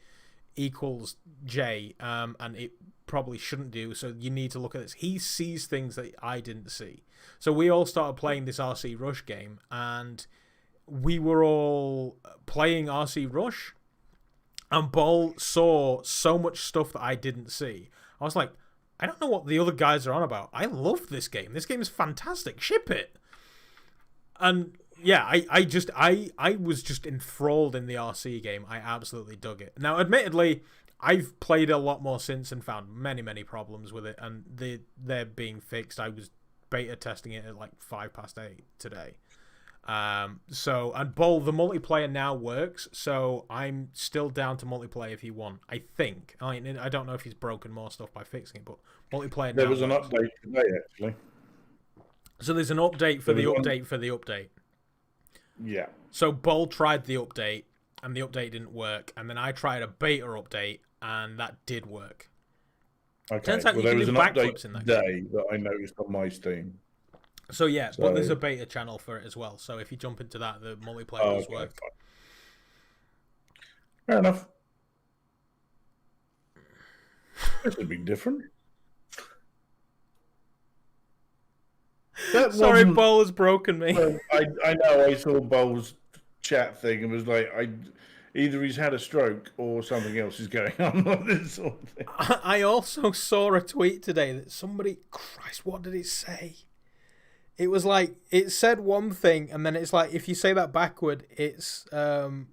equals J, and it probably shouldn't do, so you need to look at this. He sees things that I didn't see. So we all started playing this RC Rush game, and we were all playing RC Rush, and Bol saw so much stuff that I didn't see. I was like, I don't know what the other guys are on about. I love this game. This game is fantastic. Ship it. And yeah, I was just enthralled in the RC game. I absolutely dug it. Now, admittedly, I've played a lot more since and found many, many problems with it, and they're being fixed. I was beta testing it at like 8:05 today. And Bowl, the multiplayer now works, so I'm still down to multiplayer if you want. I think. I don't know if he's broken more stuff by fixing it, but multiplayer. There was an update today, actually. So there's an update for the update for the update. Yeah. So Bowl tried the update, and the update didn't work, and then I tried a beta update, and that did work. Okay. Turns out there was an update in that today that I noticed on my Steam. So yeah, but there's a beta channel for it as well. So if you jump into that, the multiplayer does work. Fine. Fair enough. This would be different. Sorry, Bowl has broken me. I know. I saw Bowl's chat thing and was like, either he's had a stroke or something else is going on with this sort of thing. I also saw a tweet today that somebody, Christ, what did it say? It was like, it said one thing, and then it's like, if you say that backward, it was something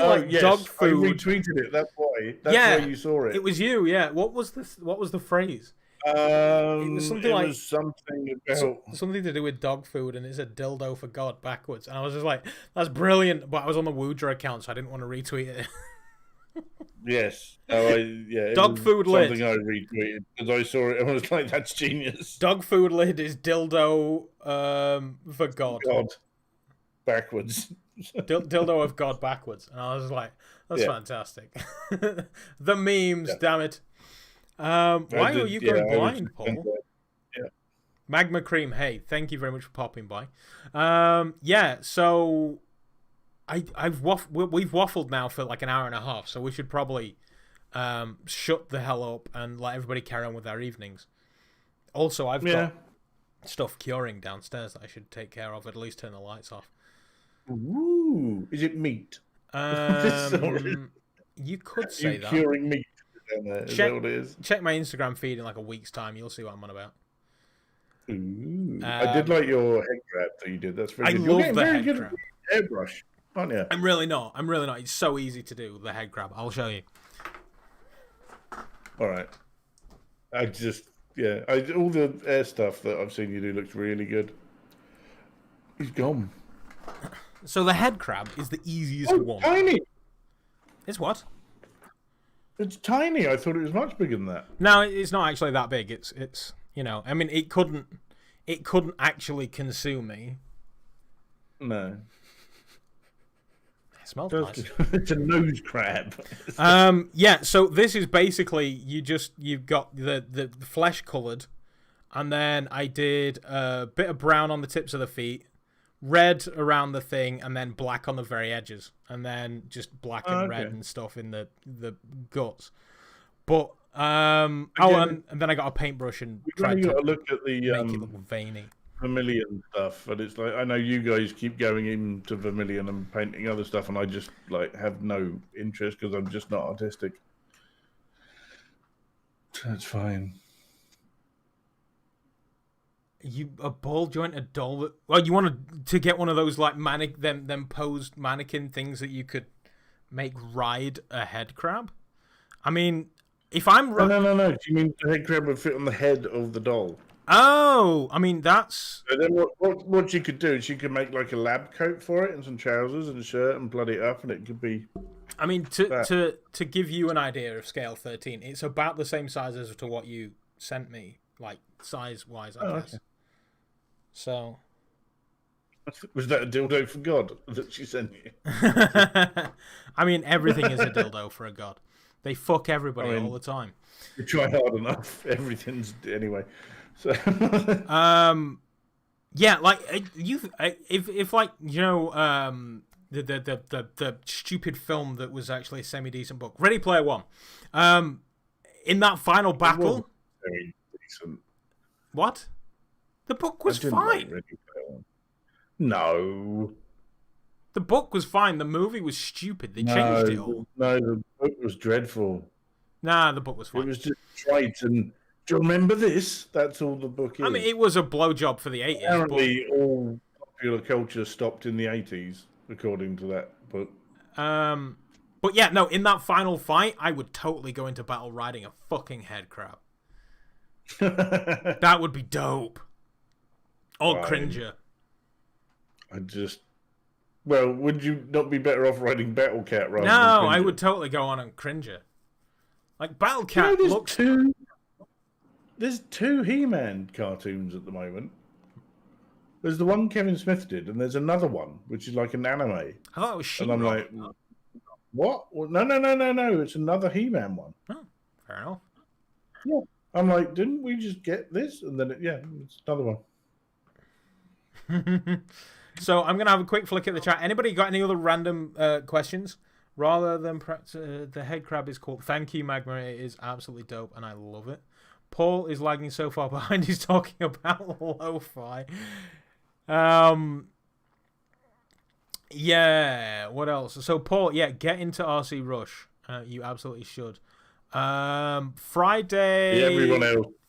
like dog food. I retweeted it. That's why. That's why you saw it. It was you. Yeah. What was the phrase? It was something like something about something to do with dog food, and it's a dildo for God backwards. And I was just like, that's brilliant. But I was on the Woodra account, so I didn't want to retweet it. yes. Dog food lid. Something I retweeted because I saw it. I was like, that's genius. Dog food lid is dildo for God. God. Backwards. Dildo of God backwards. And I was like, that's fantastic. The memes, damn it. Why are you going blind, Paul? Yeah. Magma Cream, hey, thank you very much for popping by. So we've waffled now for like an hour and a half, so we should probably shut the hell up and let everybody carry on with their evenings. Also, I've got stuff curing downstairs that I should take care of, at least turn the lights off. Ooh, is it meat? You could say that. Curing meat. Is that what it is? Check my Instagram feed in like a week's time. You'll see what I'm on about. Ooh, I did like your head crab that you did. That's very good. I love the head crab. Airbrush, aren't you? I'm really not. It's so easy to do, the head crab. I'll show you. All right. All the air stuff that I've seen you do looks really good. He's gone. So the head crab is the easiest one. Tiny. It's what? It's tiny. I thought it was much bigger than that. No, it's not actually that big. It's I mean, it couldn't actually consume me. No. It smells nice. It's a nose crab. So this is basically you've got the flesh coloured, and then I did a bit of brown on the tips of the feet, red around the thing, and then black on the very edges, and then just black and red and stuff in the guts. But and then I got a paintbrush and tried to look at the make it look veiny. Vermilion stuff, and it's like I know you guys keep going into Vermilion and painting other stuff, and I just like have no interest because I'm just not artistic. That's fine. A ball jointed doll. Well, you wanted to get one of those like them posed mannequin things that you could make ride a head crab. I mean, if I'm no. Do you mean the head crab would fit on the head of the doll? Oh, I mean that's. So then what you could do is you could make like a lab coat for it and some trousers and a shirt and bloody it up, and it could be. I mean, to give you an idea of scale 13, it's about the same size as to what you sent me, like size-wise, I guess. Okay. So. Was that a dildo for God that she sent you? I mean, everything is a dildo for a god. They fuck everybody all the time. You try hard enough, everything's anyway. So. Yeah, like if like the stupid film that was actually a semi-decent book, Ready Player One. In that final battle, very decent. What? The book was fine. Like no. The book was fine. The movie was stupid. They changed it all. No, the book was dreadful. Nah, the book was fine. It was just trite and. Do you remember this? That's all the book is. I mean, it was a blowjob for the 80s. Apparently, all popular culture stopped in the 80s, according to that book. But yeah, no, in that final fight, I would totally go into battle riding a fucking head crab. That would be dope. Or Cringer. Well, would you not be better off riding Battle Cat rather than No, Cringer? I would totally go on Cringer. Like, Battle Cat looks... There's two He-Man cartoons at the moment. There's the one Kevin Smith did, and there's another one, which is like an anime. I thought it was She-Ra. And I'm like, what? Well, no. It's another He-Man one. Oh, fair enough. Yeah. I'm like, didn't we just get this? And then, it's another one. So I'm going to have a quick flick at the chat. Anybody got any other random questions? Rather than the head crab is cool. Thank you, Magma. It is absolutely dope, and I love it. Paul is lagging so far behind. He's talking about lo-fi. Yeah. What else? So Paul, get into RC Rush. You absolutely should. Friday. Yeah,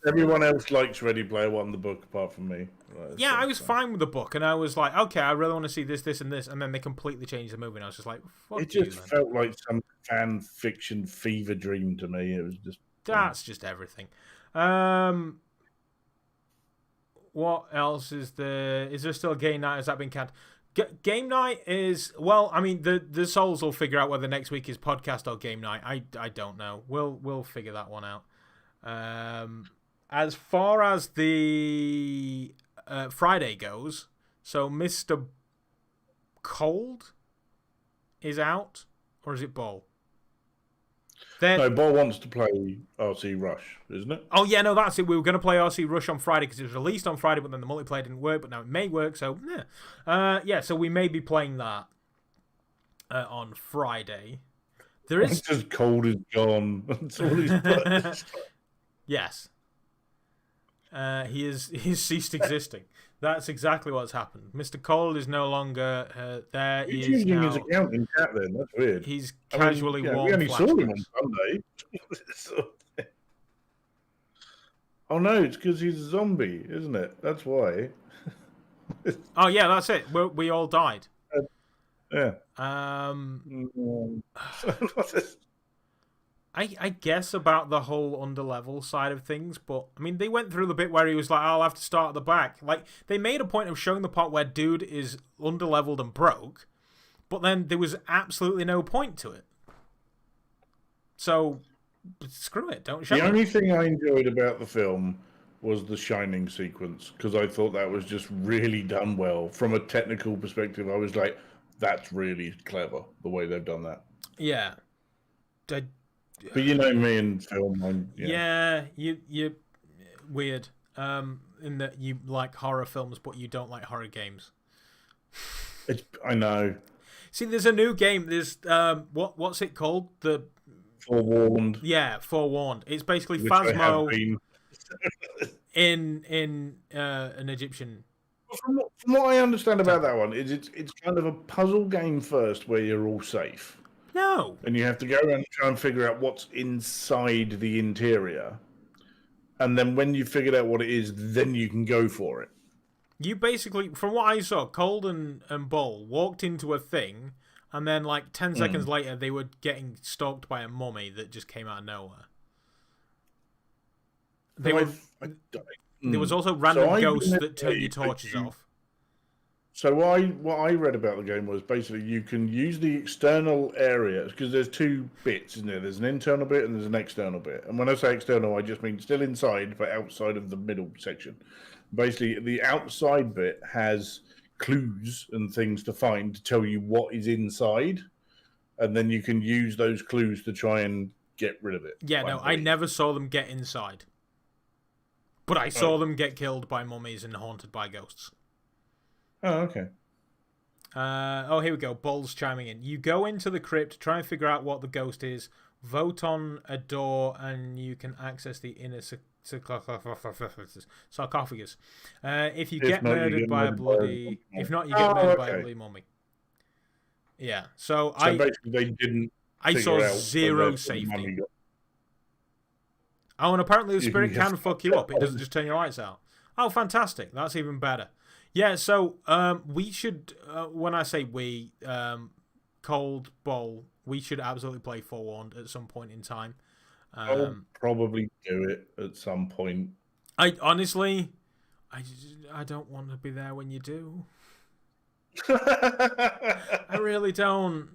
everyone else likes Ready Player One, the book, apart from me. Yeah, I was fine with the book, and I was like, okay, I really want to see this, and this, and then they completely changed the movie, and I was just like, fuck it just felt like some fan fiction fever dream to me. It was just That's just everything. What else is there? Is there still a game night? Has that been canned? Game night is, well, I mean, the souls will figure out whether next week is podcast or game night. I don't know. We'll figure that one out. As far as the Friday goes, so Mr. Cold is out, or is it Ball? No, Ball wants to play RC Rush, isn't it? Oh, yeah, no, that's it. We were going to play RC Rush on Friday because it was released on Friday, but then the multiplayer didn't work, but now it may work, so, yeah. So we may be playing that on Friday. There is... Just Cold is gone. That's all he's playing. Yes. He's ceased existing. That's exactly what's happened. Mr. Cold is no longer there. He's he is using now... his account in chat then. That's weird. He's casually worn we only saw him on flashbacks. Sunday. Oh no, it's because he's a zombie, isn't it? That's why. Oh yeah, that's it. We all died. Yeah. I guess about the whole underlevel side of things, but I mean, they went through the bit where he was like, I'll have to start at the back. Like, they made a point of showing the part where dude is underleveled and broke, but then there was absolutely no point to it. So, screw it, don't show it. The only thing I enjoyed about the film was the shining sequence, because I thought that was just really done well. From a technical perspective, I was like, that's really clever, the way they've done that. Yeah. But you know me in film. Yeah, you weird. In that you like horror films, but you don't like horror games. I know. See, there's a new game. There's what's it called? The Forewarned. Yeah, Forewarned. It's basically Which Phasmo in an Egyptian. From what I understand about that one, it's kind of a puzzle game first, where you're all safe. No. And you have to go around and try and figure out what's inside the interior. And then when you figured out what it is, then you can go for it. You basically, from what I saw, Cold and Bull walked into a thing, and then like 10 seconds later, they were getting stalked by a mummy that just came out of nowhere. There was also random ghosts that turn your torches off. So what I read about the game was basically you can use the external area, because there's two bits, isn't there? There's an internal bit and there's an external bit. And when I say external, I just mean still inside, but outside of the middle section. Basically, the outside bit has clues and things to find to tell you what is inside. And then you can use those clues to try and get rid of it. Yeah, no, I never saw them get inside. But I saw them get killed by mummies and haunted by ghosts. Oh, okay. Here we go. Bull's chiming in. You go into the crypt, try and figure out what the ghost is, vote on a door, and you can access the inner sarcophagus. If you get murdered by a bloody... If not, you get murdered by a bloody mummy. Yeah, so basically they didn't... I saw zero safety. Oh, and apparently the spirit can fuck you up. It doesn't just turn your lights out. Oh, fantastic. That's even better. Yeah, so we should, when I say we, Cold Bowl, we should absolutely play Forewarned at some point in time. I'll probably do it at some point. I honestly, I don't want to be there when you do. I really don't.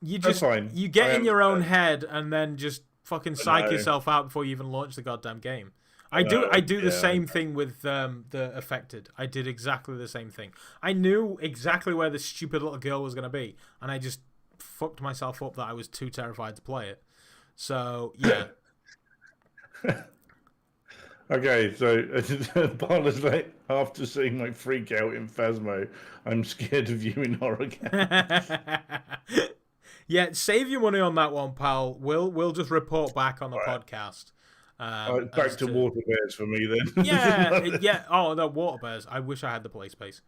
You just, you get in your own head and then just fucking psych yourself out before you even launch the goddamn game. I do the same thing with the Affected. I did exactly the same thing. I knew exactly where the stupid little girl was going to be, and I just fucked myself up that I was too terrified to play it. So, yeah. Okay, so Barla's like, after seeing my freak out in Phasmo, I'm scared of you in horror games. Yeah, save your money on that one, pal. We'll just report back on the podcast. Back to Water Bears for me then. Yeah. Oh no, Water Bears. I wish I had the play space.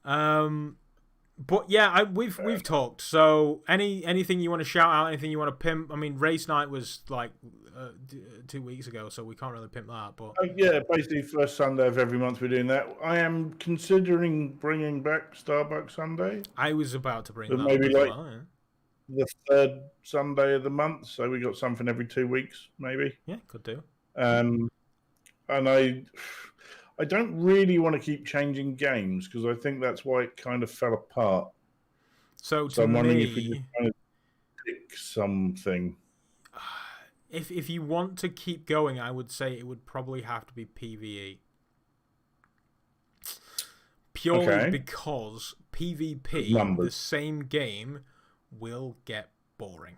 But yeah, we've talked. So anything you want to shout out? Anything you want to pimp? I mean, race night was like 2 weeks ago, so we can't really pimp that. But yeah, basically first Sunday of every month we're doing that. I am considering bringing back Starbucks Sunday. I was about to bring that. Maybe like. Well, yeah. the third Sunday of the month, so we got something every 2 weeks, maybe. Yeah, could do. And I don't really want to keep changing games because I think that's why it kind of fell apart. So I'm wondering if we just kind of pick something. If you want to keep going, I would say it would probably have to be PvE. Purely because PvP, the same game, will get boring.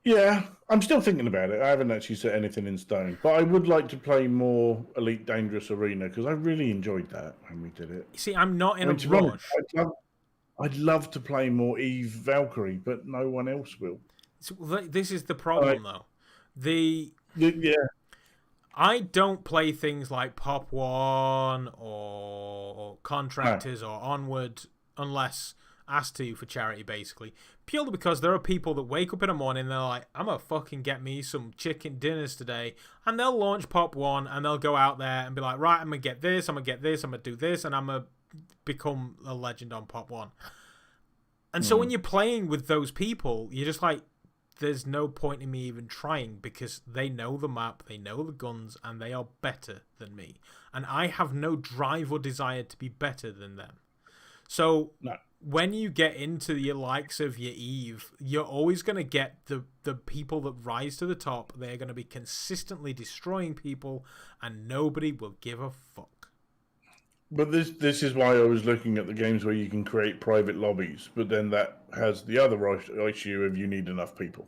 Yeah, I'm still thinking about it. I haven't actually set anything in stone, but I would like to play more Elite Dangerous Arena because I really enjoyed that when we did it. You see, I'm not in a rush. I'd love to play more Eve Valkyrie, but no one else will. So this is the problem, though. Yeah. I don't play things like Pop 1 or Contractors or Onward unless asked to for charity, basically. Purely because there are people that wake up in the morning and they're like, I'm going to fucking get me some chicken dinners today. And they'll launch Pop 1 and they'll go out there and be like, right, I'm going to get this, I'm going to get this, I'm going to do this, and I'm going to become a legend on Pop 1. And so when you're playing with those people, you're just like, there's no point in me even trying because they know the map, they know the guns, and they are better than me. And I have no drive or desire to be better than them. So when you get into your likes of your Eve, you're always going to get the people that rise to the top. They're going to be consistently destroying people, and nobody will give a fuck. But this is why I was looking at the games where you can create private lobbies, but then that has the other issue of you need enough people.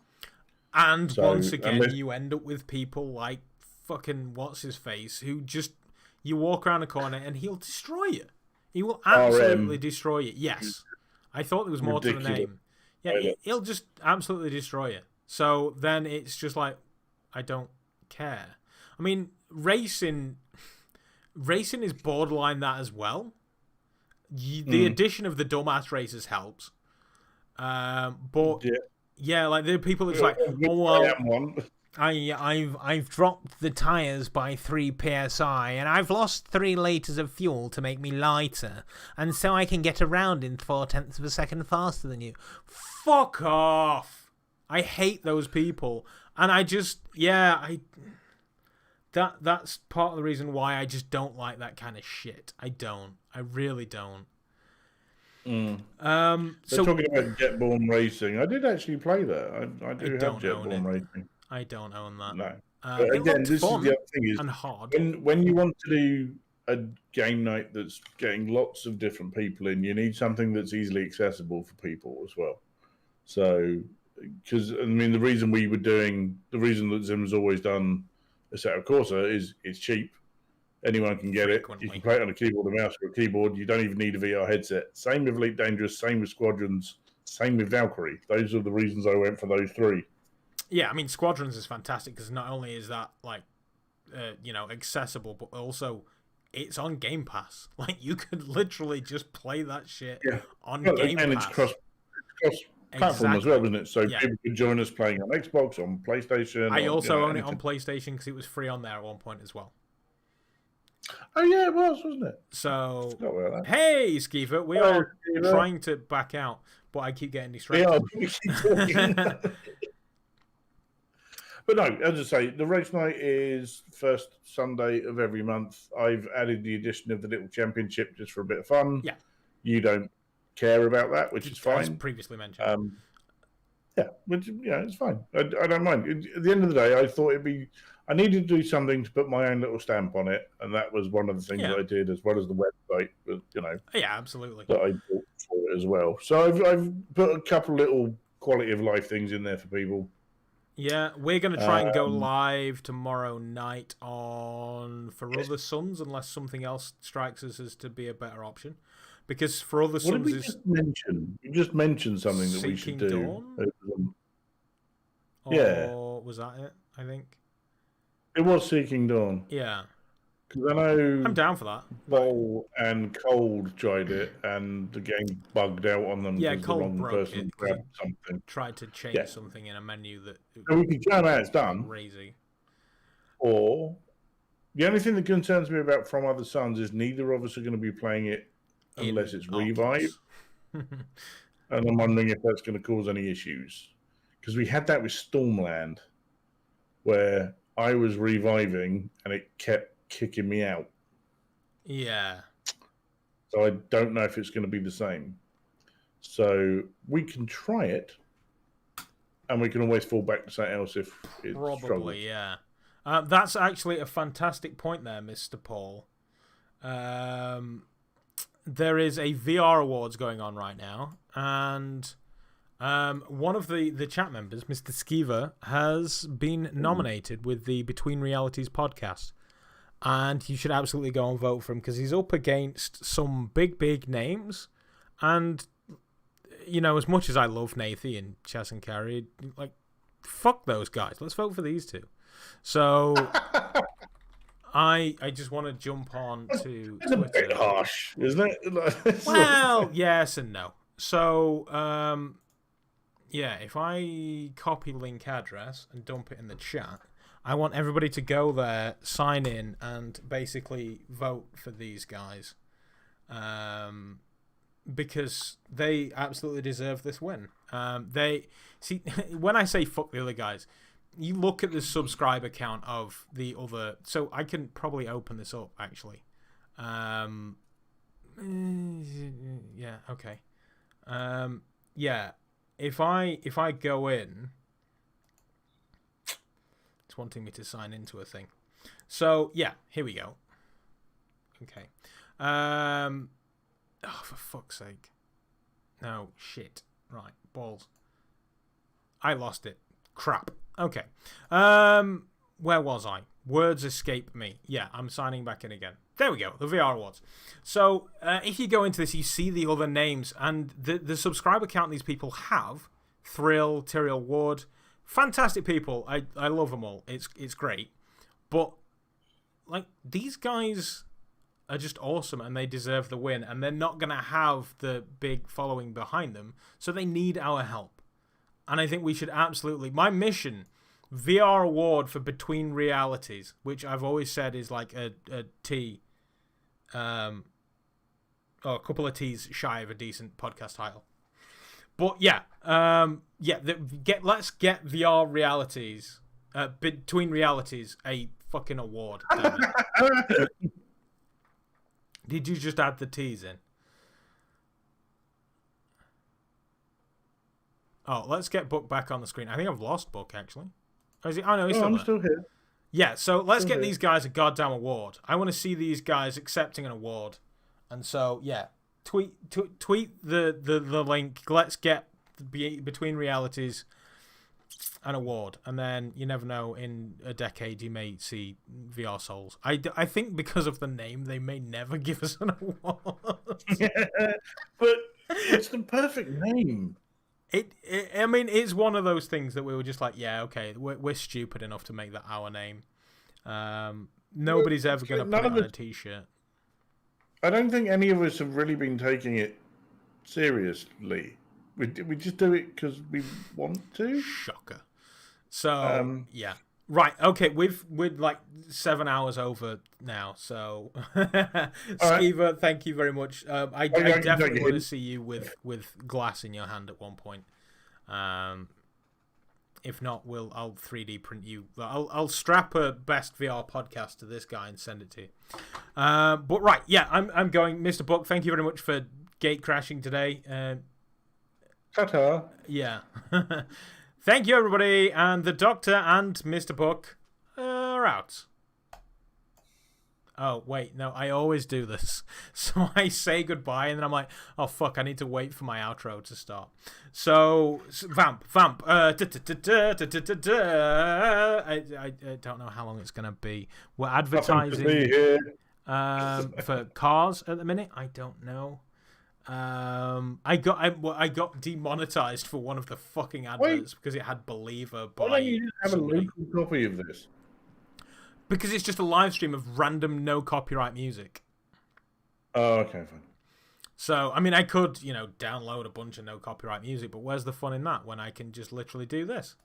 And once again, you end up with people like fucking what's-his-face, who just, you walk around a corner and he'll destroy you. He will absolutely destroy you. Yes. I thought there was more to the name. Yeah, he'll just absolutely destroy you. So then it's just like, I don't care. I mean, racing is borderline that as well. The addition of the dumbass racers helps. But yeah, like there are people that's like, oh well, I've dropped the tires by 3 psi and I've lost 3 liters of fuel to make me lighter, and so I can get around in 0.4 of a second faster than you. Fuck off! I hate those people, and I just that's part of the reason why I just don't like that kind of shit. I really don't. So talking about Jetborn Racing, I did actually play that. I do have Jetborn Racing. I don't own that. No. But again, this is the other thing is and hard. When you want to do a game night that's getting lots of different people in, you need something that's easily accessible for people as well. So, because I mean, the reason that Zim's always done Assetto Corsa is it's cheap. Anyone can get it. You can play it on a keyboard and mouse or a keyboard. You don't even need a VR headset. Same with Elite Dangerous, same with Squadrons, same with Valkyrie. Those are the reasons I went for those 3. Yeah, I mean, Squadrons is fantastic because not only is that, like, accessible, but also it's on Game Pass. Like, you could literally just play that shit on Game Pass. And it's cross-platform as well, isn't it? So people could join us playing on Xbox, on PlayStation. I also own it on PlayStation because it was free on there at one point as well. Oh, yeah, it was, wasn't it? So, hey, Skeeva, we are trying to back out, but I keep getting distracted. We keep talking. But no, as I say, the race night is first Sunday of every month. I've added the addition of the little championship just for a bit of fun. Yeah. You don't care about that, which is fine. As previously mentioned. It's fine. I don't mind. At the end of the day, I thought I needed to do something to put my own little stamp on it, and that was one of the things that I did, as well as the website. But, yeah, absolutely. That I built for it as well. So I've put a couple little quality of life things in there for people. Yeah, we're going to try and go live tomorrow night on For Other Sons, unless something else strikes us as to be a better option. Because For Other Sons is... just mention? You just mentioned something that we should do. Dawn? Or was that it, I think? It was Seeking Dawn. Yeah. Because I know I'm down for that. Bol and Cold tried it, and the game bugged out on them. Yeah, Cold the wrong broke person it. Grabbed something. Tried to change something in a menu that. So we can show how it's done. Crazy. Or the only thing that concerns me about From Other Sons is neither of us are going to be playing it unless it's Revive. and I'm wondering if that's going to cause any issues. Because we had that with Stormland, where I was reviving and it kept kicking me out. Yeah. So I don't know if it's going to be the same. So we can try it, and we can always fall back to something else if it struggles. Probably, yeah. That's actually a fantastic point there, Mr. Paul. There is a VR Awards going on right now, and one of the chat members, Mr. Skeeva, has been nominated with the Between Realities podcast. And you should absolutely go and vote for him because he's up against some big names. And, you know, as much as I love Nathy and Chas and Carrie, like, fuck those guys. Let's vote for these two. So I just want to jump on to It's a bit harsh, isn't it? Well, yes and no. So, yeah, if I copy link address and dump it in the chat, I want everybody to go there, sign in, and basically vote for these guys. Because they absolutely deserve this win. They see when I say fuck the other guys, you look at the subscriber count of the other. So I can probably open this up actually. Yeah, okay. Yeah, if I go in, it's wanting me to sign into a thing. So yeah, here we go. Okay. Oh, for fuck's sake. No, shit. Right, balls. I lost it. Crap. Okay. Where was I? Words escape me. Yeah, I'm signing back in again. There we go, the VR Awards. So, if you go into this, you see the other names, and the subscriber count these people have. Thrill, Tyrael Ward. Fantastic people. I love them all. It's great. But, like, these guys are just awesome, and they deserve the win, and they're not going to have the big following behind them, so they need our help. And I think we should absolutely... My mission... VR award for Between Realities, which I've always said is like a T, or a couple of T's shy of a decent podcast title. But yeah, let's get VR Realities, Between Realities, a fucking award. Did you just add the T's in? Oh, let's get Book back on the screen. I think I've lost Book actually. Oh, is he? Oh no, he's still I'm there. still here. Yeah, so let's get these guys a goddamn award. I want to see these guys accepting an award. And so, yeah, tweet the link. Let's get Between Realities an award. And then, you never know, in a decade you may see VR Souls. I think because of the name, they may never give us an award. Yeah, but it's the perfect name. I mean, it's one of those things that we were just like, yeah, okay, we're stupid enough to make that our name. Nobody's ever going to put it on a t-shirt. I don't think any of us have really been taking it seriously. We just do it because we want to. Shocker. So, yeah. Right, okay, we're like 7 hours over now, so Skeeva, right. Thank you very much. I definitely want to see you with glass in your hand at one point. If not, I'll 3D print you. I'll strap a best VR podcast to this guy and send it to you. But right, yeah, I'm going. Mr. Book, thank you very much for gate crashing today. Ta-ta. Yeah. Thank you, everybody, and the Doctor and Mr. Book are out. Oh, wait, no, I always do this. So I say goodbye, and then I'm like, oh, fuck, I need to wait for my outro to start. So, Vamp, I don't know how long it's going to be. We're advertising for cars at the minute. I don't know. I got demonetized for one of the fucking adverts because it had Believer. Why don't you just have a local copy of this? Because it's just a live stream of random no copyright music. Oh, okay, fine. So, I mean, I could, download a bunch of no copyright music, but where's the fun in that when I can just literally do this?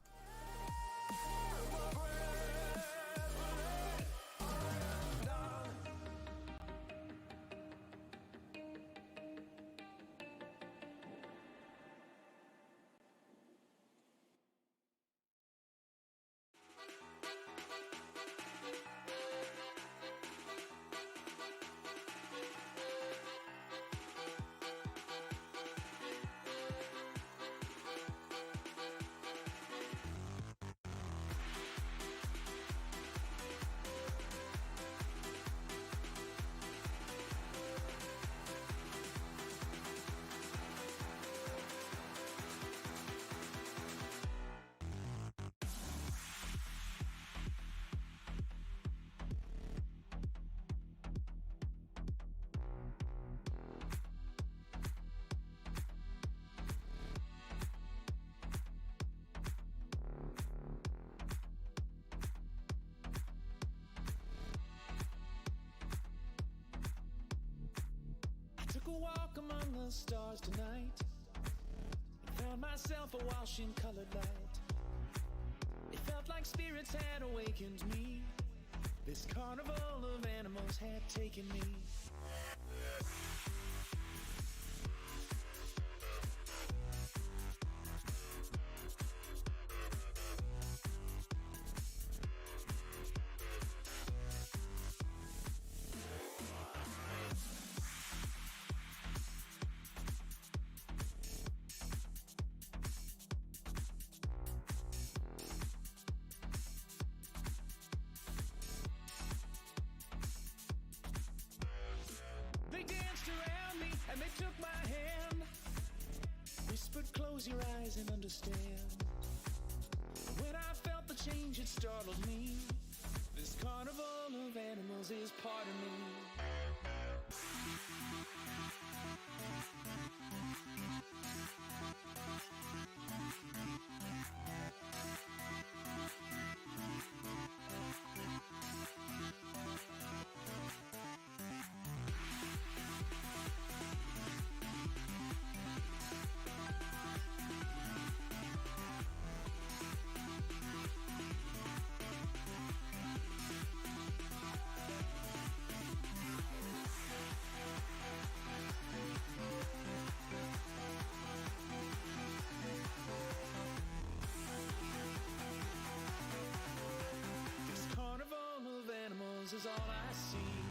the stars tonight and found myself a wash in colored light. It felt like spirits had awakened me. This carnival of animals had taken me. They danced around me and they took my hand, whispered, close your eyes and understand. When I felt the change, it startled me. This carnival of animals is part of me. This carnival of animals is all I see.